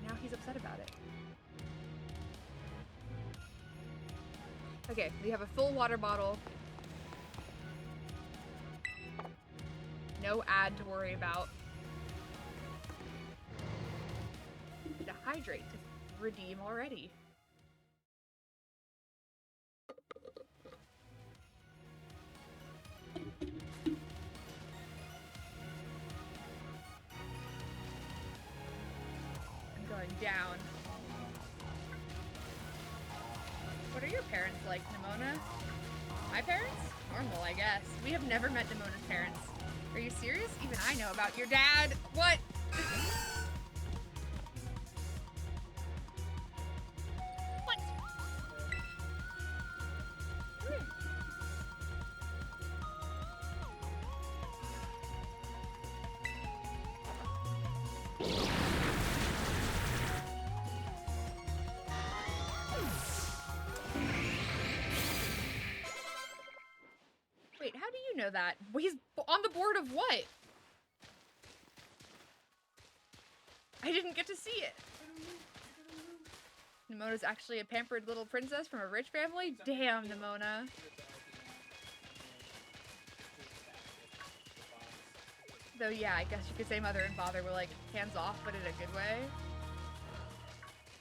Now he's upset about it. Okay, we have a full water bottle. No ad to worry about. To hydrate, to redeem already. I'm going down. What are your parents like, Nimona? My parents? Normal, I guess. We have never met Nimona's parents. Are you serious? Even I know about your dad. What? What? Wait, how do you know that? He's on the board of what? I didn't get to see it. Nimona's actually a pampered little princess from a rich family? Damn, Nimona. Though, yeah, I guess you could say mother and father were like hands off, but in a good way.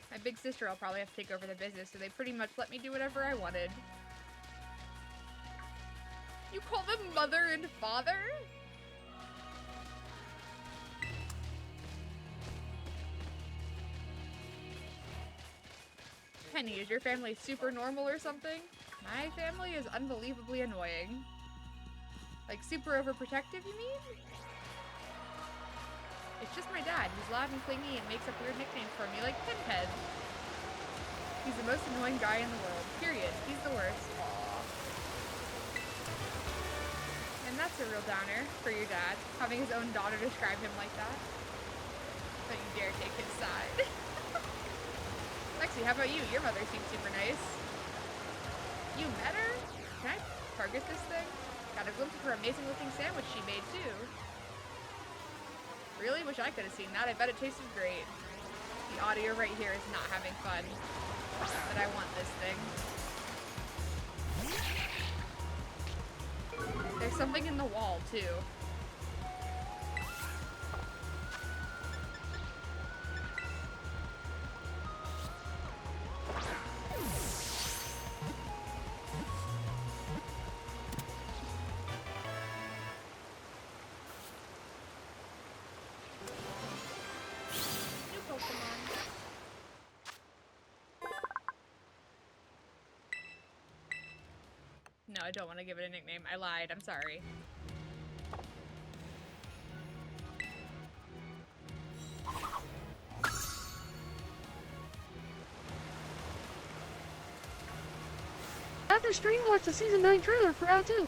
My big sister will probably have to take over the business, so they pretty much let me do whatever I wanted. You call them mother and father? Penny, is your family super normal or something? My family is unbelievably annoying. Like super overprotective, you mean? It's just my dad. He's loud and clingy and makes up weird nicknames for me, like Pinhead. He's the most annoying guy in the world. Period. He's the worst. Aww. And that's a real downer for your dad, having his own daughter describe him like that. Don't you dare take his side. Lexi, how about you? Your mother seems super nice. You met her? Can I target this thing? Got a glimpse of her amazing looking sandwich she made too. Really? Wish I could have seen that. I bet it tasted great. The audio right here is not having fun. But I want this thing. There's something in the wall too. No, I don't want to give it a nickname. I lied. I'm sorry. After stream, watch the season 9 trailer for Out 2.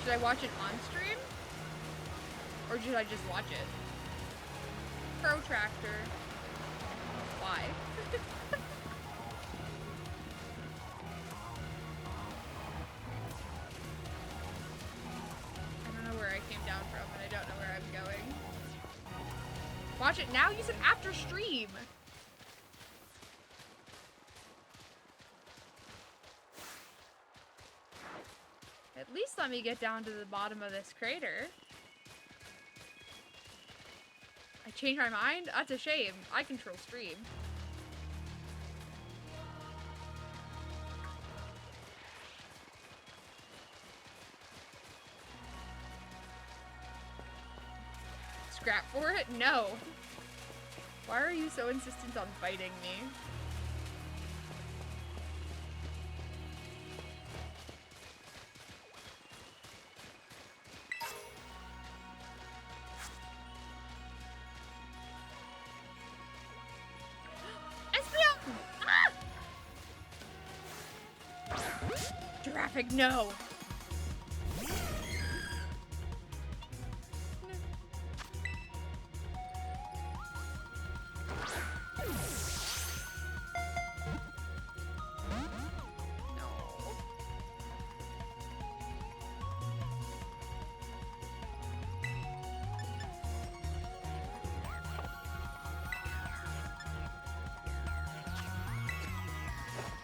Should I watch it on stream? Or should I just watch it? Protractor. Why? I don't know where I came down from, and I don't know where I'm going. Watch it now? You said after stream. At least let me get down to the bottom of this crater. I changed my mind? That's a shame. I control stream. scrap for it? No. Why are you so insistent on fighting me? Espion! Ah! Traffic, no.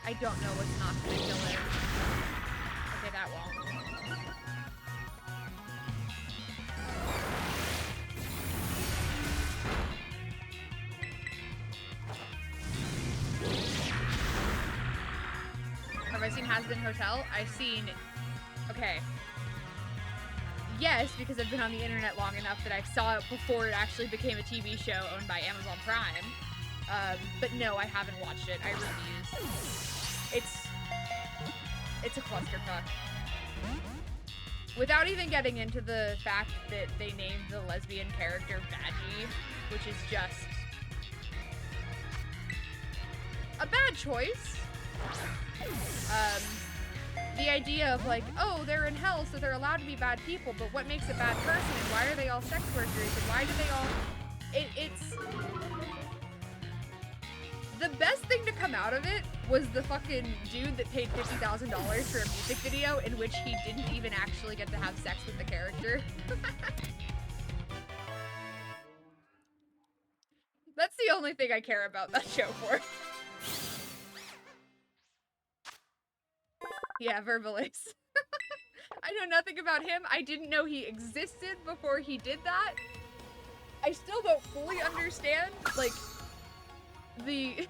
I don't know what's not gonna kill it. Okay, that won't. Have I seen Has Been Hotel? I've seen... Okay. Yes, because I've been on the internet long enough that I saw it before it actually became a TV show owned by Amazon Prime. But no, I haven't watched it. I refuse. It's a clusterfuck. Without even getting into the fact that they named the lesbian character Vaggie, which is just a bad choice. The idea of like, oh, they're in hell, so they're allowed to be bad people, but what makes a bad person, and why are they all sex workers, and why do they all... It's... The best thing to come out of it was the fucking dude that paid $50,000 for a music video in which he didn't even actually get to have sex with the character. That's the only thing I care about that show for. Yeah, Verbalace. I know nothing about him. I didn't know he existed before he did that. I still don't fully understand, like, the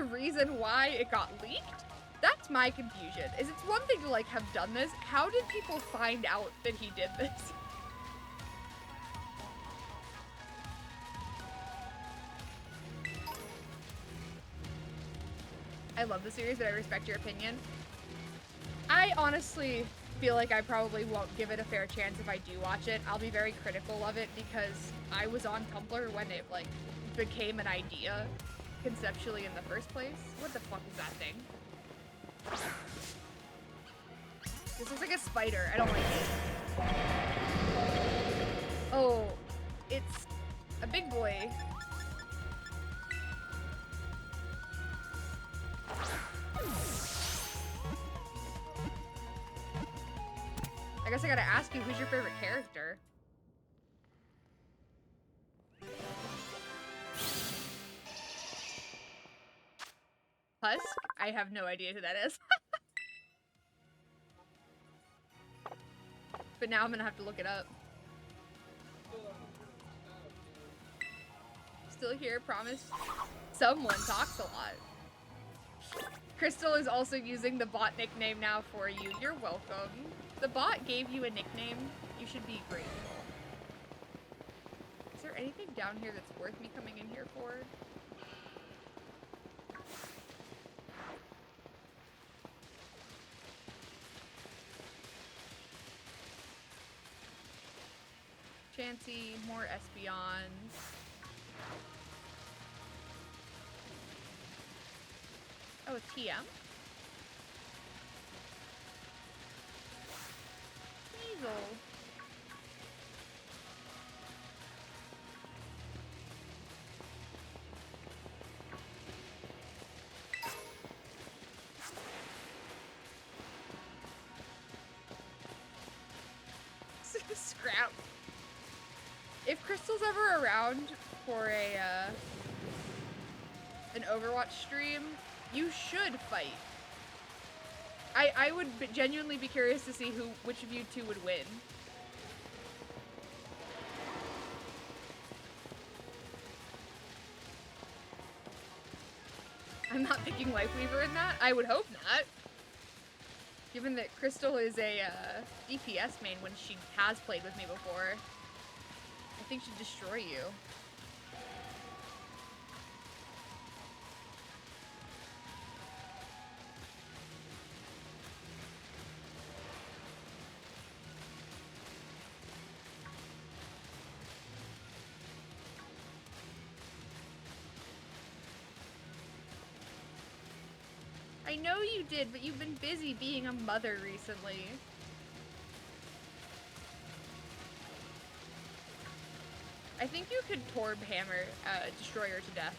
reason why it got leaked. That's my confusion. Is it's one thing to, like, have done this. How did people find out that he did this? I love the series, but I respect your opinion. I honestly feel like I probably won't give it a fair chance if I do watch it. I'll be very critical of it because I was on Tumblr when it, like, became an idea conceptually in the first place. What the fuck is that thing? This looks like a spider. I don't like it. Oh, it's a big boy. I guess I gotta ask you, who's your favorite character? Husk? I have no idea who that is. But now I'm gonna have to look it up. Still here, promise. Someone talks a lot. Crystal is also using the bot nickname now for you. You're welcome. The bot gave you a nickname. You should be grateful. Is there anything down here that's worth me coming in here for? Fancy, more Espions. Oh, a TM? Weasel. Scrap. If Crystal's ever around for a, an Overwatch stream, you should fight. I would genuinely be curious to see which of you two would win. I'm not picking Lifeweaver in that. I would hope not. Given that Crystal is a DPS main when she has played with me before. thing should destroy you. I know you did, but you've been busy being a mother recently. I think you could Torb hammer Destroyer to death.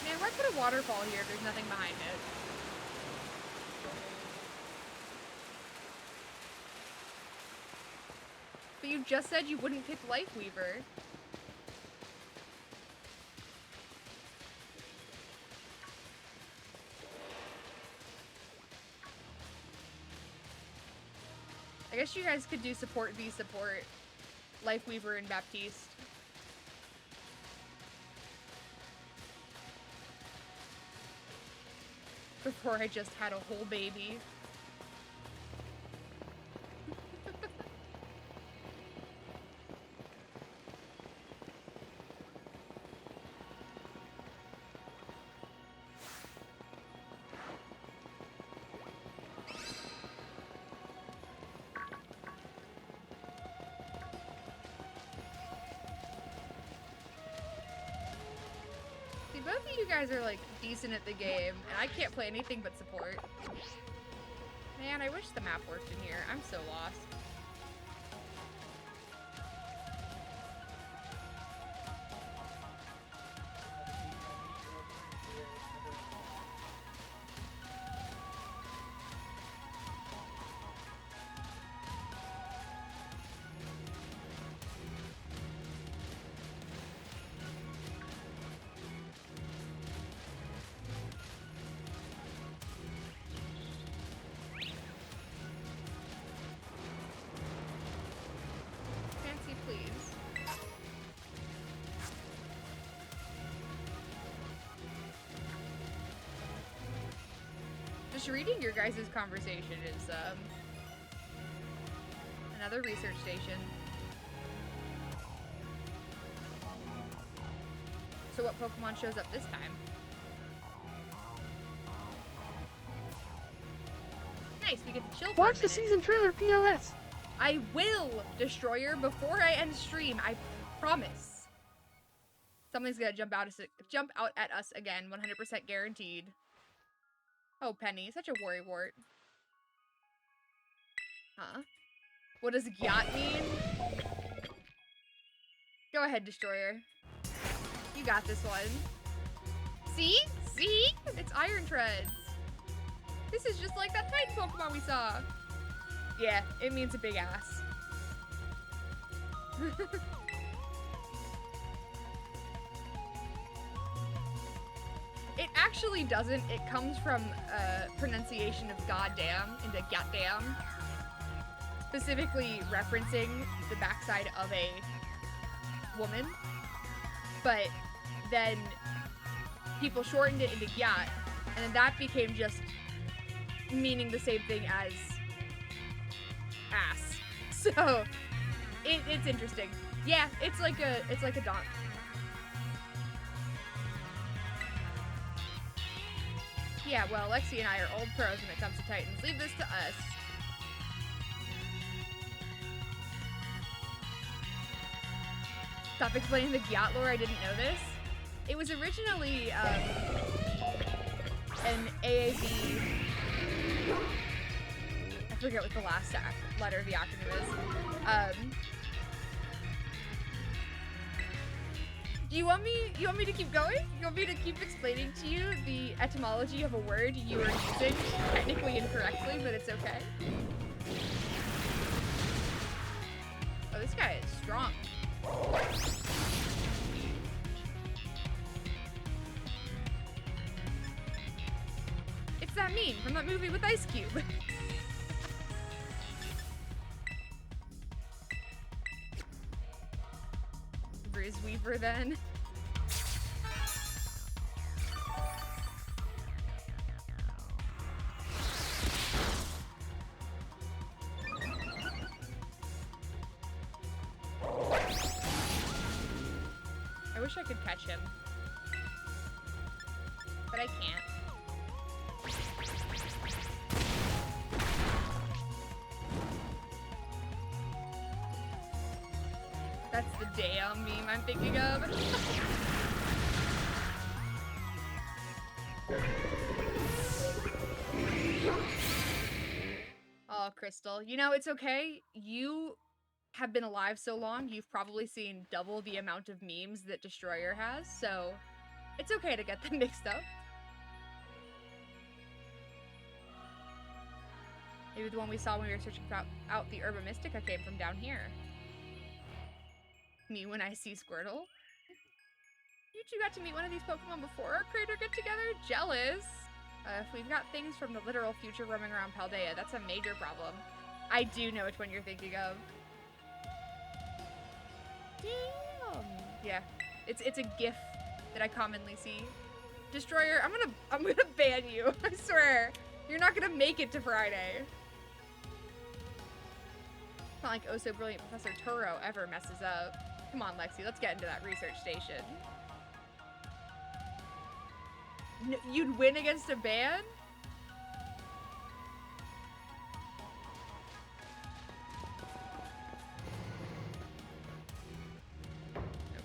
Man, why put a waterfall here if there's nothing behind it? But you just said you wouldn't pick Lifeweaver. I guess you guys could do support v support. Lifeweaver and Baptiste. Before I just had a whole baby. Both of you guys are like decent at the game, and I can't play anything but support. Man, I wish the map worked in here. I'm so lost. Just reading your guys' conversation is, another research station. So what Pokemon shows up this time? Nice, we get to chill for a Watch the minute. season trailer, PLS. I will, Destroyer, before I end stream, I promise. Something's gonna jump out at us again, 100% guaranteed. Oh, Penny, such a worrywart. Huh? What does Gyat mean? Go ahead, Destroyer. You got this one. See? See? It's Iron Treads. This is just like that Titan Pokemon we saw. Yeah, it means a big ass. It actually doesn't. It comes from pronunciation of goddamn into goddamn. Specifically referencing the backside of a woman. But then people shortened it into gyat, and then that became just meaning the same thing as ass. So it's interesting. Yeah, it's like a donk. Yeah, well, Lexi and I are old pros when it comes to Titans. Leave this to us. Stop explaining the Gyat lore, I didn't know this. It was originally, an AAV... I forget what the last letter of the acronym is. Do you want me to keep going? You want me to keep explaining to you the etymology of a word you are using technically incorrectly, but it's okay? Oh, this guy is strong. It's that meme from that movie with Ice Cube. over then. I wish I could catch him. But I can't. That's the damn meme I'm thinking of. Oh, Crystal. You know, it's okay. You have been alive so long, you've probably seen double the amount of memes that Destroyer has, so it's okay to get them mixed up. Maybe the one we saw when we were searching out the Herba Mystica came from down here. Me when I see Squirtle. You two got to meet one of these Pokemon before our crater get-together? Jealous! If we've got things from the literal future roaming around Paldea, that's a major problem. I do know which one you're thinking of. Damn! Yeah, it's a GIF that I commonly see. Destroyer, I'm gonna ban you. I swear, you're not gonna make it to Friday. It's not like Oh So Brilliant Professor Turo ever messes up. Come on, Lexi, let's get into that research station. You'd win against a ban?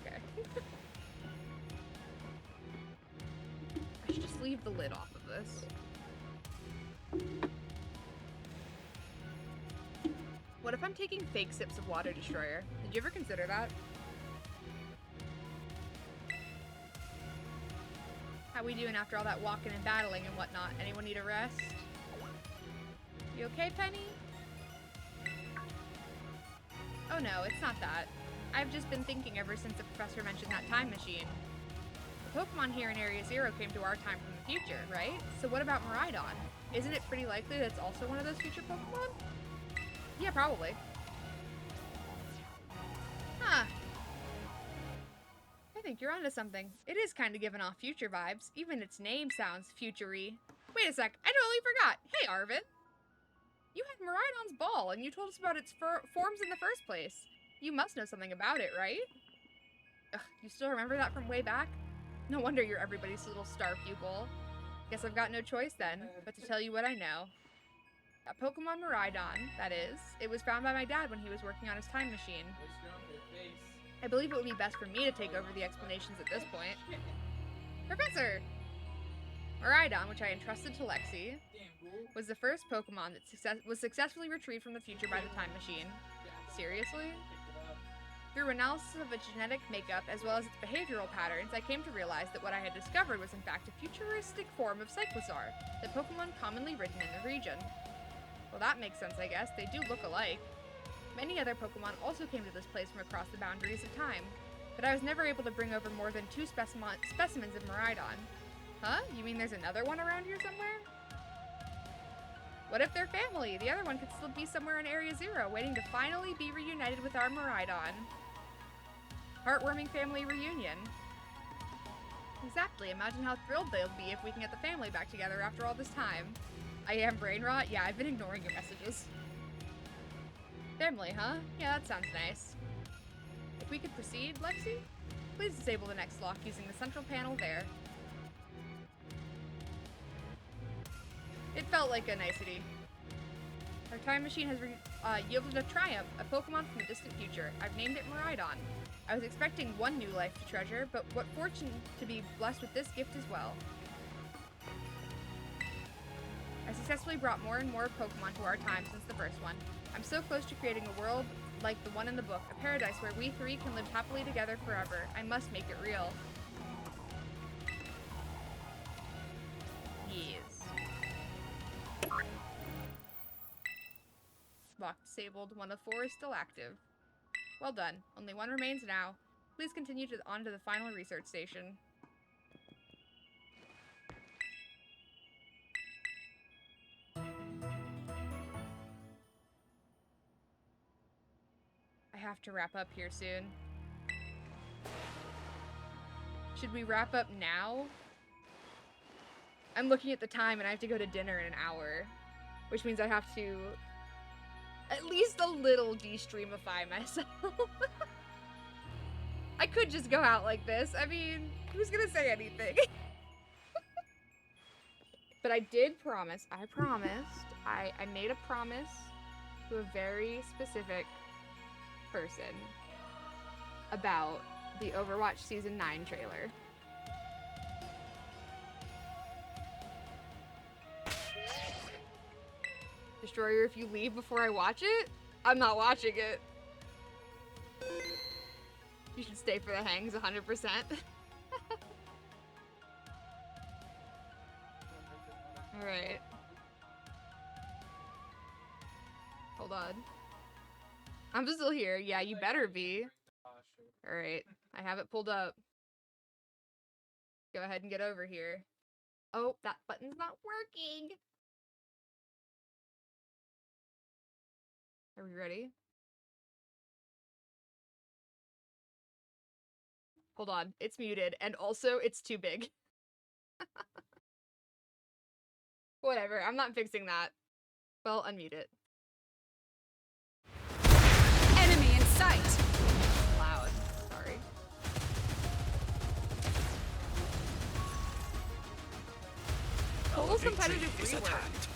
Okay. I should just leave the lid off of this. What if I'm taking fake sips of water, Destroyer? Did you ever consider that? How we doing after all that walking and battling and whatnot? Anyone need a rest? You okay, Penny? Oh no, it's not that. I've just been thinking ever since the professor mentioned that time machine. The Pokemon here in Area Zero came to our time from the future, right? So what about Miraidon? Isn't it pretty likely that it's also one of those future Pokemon? Yeah, probably. Huh. I think you're onto something. It is kind of giving off future vibes. Even its name sounds future-y. Wait a sec, I totally forgot. Hey, Arvid. You had Miraidon's ball, and you told us about its forms in the first place. You must know something about it, right? Ugh, you still remember that from way back? No wonder you're everybody's little star pupil. Guess I've got no choice then, but to tell you what I know. That Pokemon Miraidon, that is, it was found by my dad when he was working on his time machine. I believe it would be best for me to take over the explanations at this point. Professor! Miraidon, which I entrusted to Lexi, was the first Pokemon that was successfully retrieved from the future by the time machine. Seriously? Through analysis of its genetic makeup as well as its behavioral patterns, I came to realize that what I had discovered was in fact a futuristic form of Cyclosaur, the Pokemon commonly ridden in the region. Well, that makes sense, I guess. They do look alike. Many other Pokemon also came to this place from across the boundaries of time, but I was never able to bring over more than 2 specimens of Miraidon. Huh? You mean there's another one around here somewhere? What if they're family? The other one could still be somewhere in Area Zero, waiting to finally be reunited with our Miraidon. Heartwarming family reunion. Exactly. Imagine how thrilled they'll be if we can get the family back together after all this time. I am brain rot? Yeah, I've been ignoring your messages. Family, huh? Yeah, that sounds nice. If we could proceed, Lexi? Please disable the next lock using the central panel there. It felt like a nicety. Our time machine has yielded a Triumph, a Pokemon from the distant future. I've named it Miraidon. I was expecting one new life to treasure, but what fortune to be blessed with this gift as well. I successfully brought more and more Pokemon to our time since the first one. I'm so close to creating a world like the one in the book, a paradise where we three can live happily together forever. I must make it real. Yes. Lock disabled. 1 of 4 is still active. Well done. Only 1 remains now. Please continue on to the final research station. I have to wrap up here soon. Should we wrap up now? I'm looking at the time and I have to go to dinner in an hour, which means I have to at least a little de-streamify myself. I could just go out like this. I mean, who's gonna say anything? But I did promise, I made a promise to a very specific person about the Overwatch Season 9 trailer. Destroyer, if you leave before I watch it, I'm not watching it. You should stay for the hangs 100%. Alright. Hold on. I'm still here. Yeah, you better be. Alright. I have it pulled up. Go ahead and get over here. Oh, that button's not working. Are we ready? Hold on. It's muted. And also, it's too big. Whatever. I'm not fixing that. Well, unmute it. Enemy in sight. Loud. Sorry. Total competitive rework.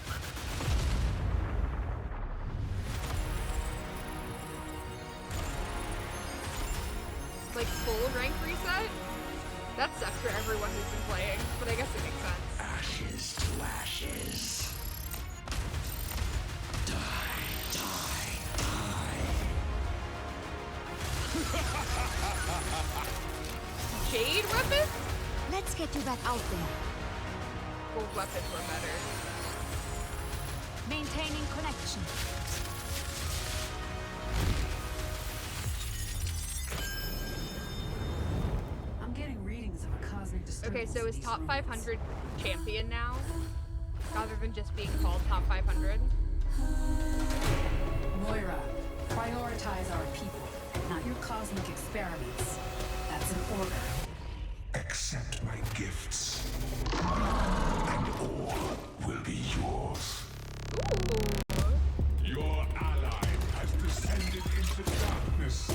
Like full rank reset? That sucks for everyone who's been playing, but I guess it makes sense. Ashes to ashes. Die, die, die. Jade weapons? Let's get you back out there. Gold weapons were better. Maintaining connection. I'm getting readings of a cosmic disturbance. Okay, so is in these top ruins. 500 champion now? Rather than just being called top 500? Moira, prioritize our people, not your cosmic experiments. That's an order. Accept my gifts, and all will be yours. Ooh. Your ally has descended into darkness.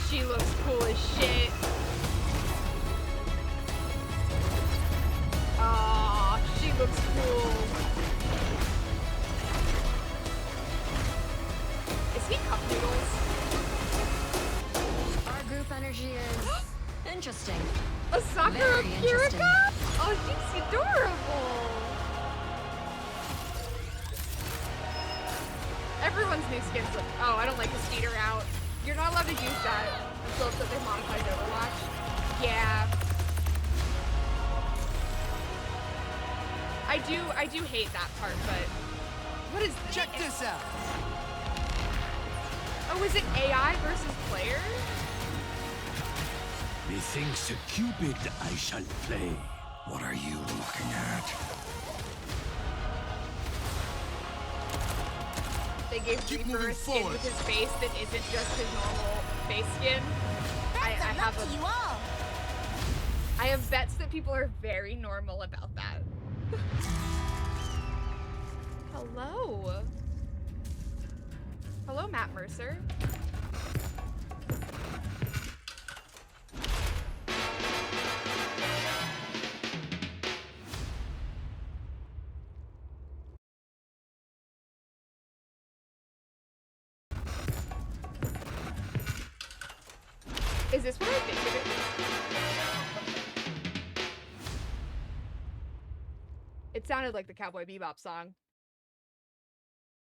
She looks cool as shit. Aw, she looks cool. Is he cup noodles? Our group energy is interesting. A Sakura Very interesting. Kirika? Oh, she's adorable. Everyone's new skins look. Oh, I don't like the speeder out. You're not allowed to use that until it's that they monetize Overwatch. Yeah. I do hate that part, but what is this? Check this out. Oh, is it AI versus player? Methinks a Cupid I shall play. What are you looking at? They gave Keep Reaper moving a skin forward. with his face that isn't just his normal face skin. I have a, you all. I have bets that people are very normal about that. Hello. Hello, Matt Mercer. Is this what I think it is? It sounded like the Cowboy Bebop song.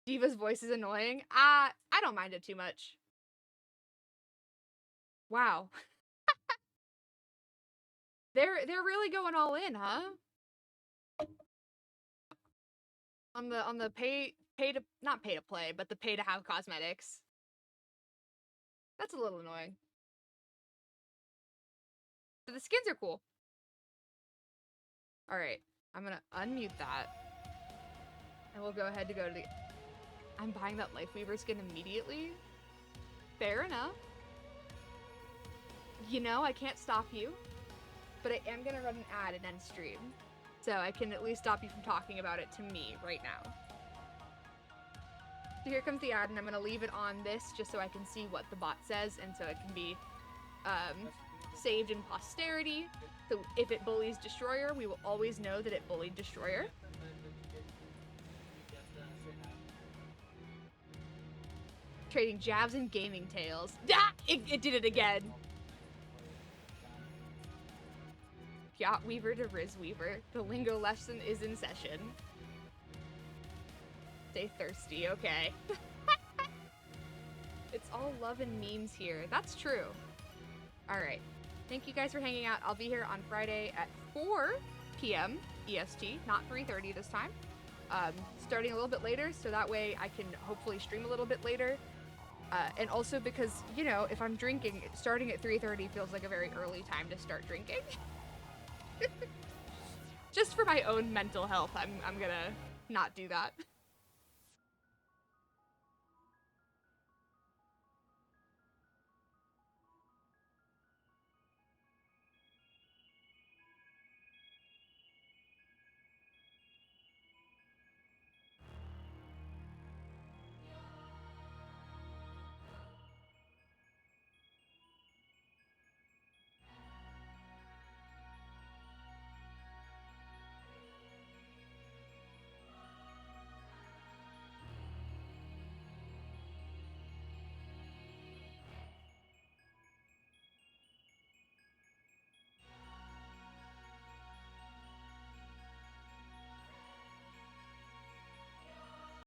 Diva's voice is annoying. I don't mind it too much. Wow. They're really going all in, huh? On the pay to not pay to play, but the pay to have cosmetics. That's a little annoying. But the skins are cool. Alright, I'm gonna unmute that. And we'll go ahead to go to the... I'm buying that Lifeweaver skin immediately? Fair enough. You know, I can't stop you. but I am gonna run an ad and end stream. So I can at least stop you from talking about it to me right now. So here comes the ad, and I'm gonna leave it on this just so I can see what the bot says, and so it can be saved in posterity. So if it bullies Destroyer, we will always know that it bullied Destroyer. Trading jabs and gaming tales. Ah! It did it again. Yacht Weaver to Riz Weaver. The lingo lesson is in session. Stay thirsty, okay. It's all love and memes here. That's true. Alright. Thank you guys for hanging out. I'll be here on Friday at 4 p.m. EST, not 3:30 this time. Starting a little bit later, so that way I can hopefully stream a little bit later. And also because, you know, if I'm drinking, starting at 3:30 feels like a very early time to start drinking. Just for my own mental health, I'm gonna not do that.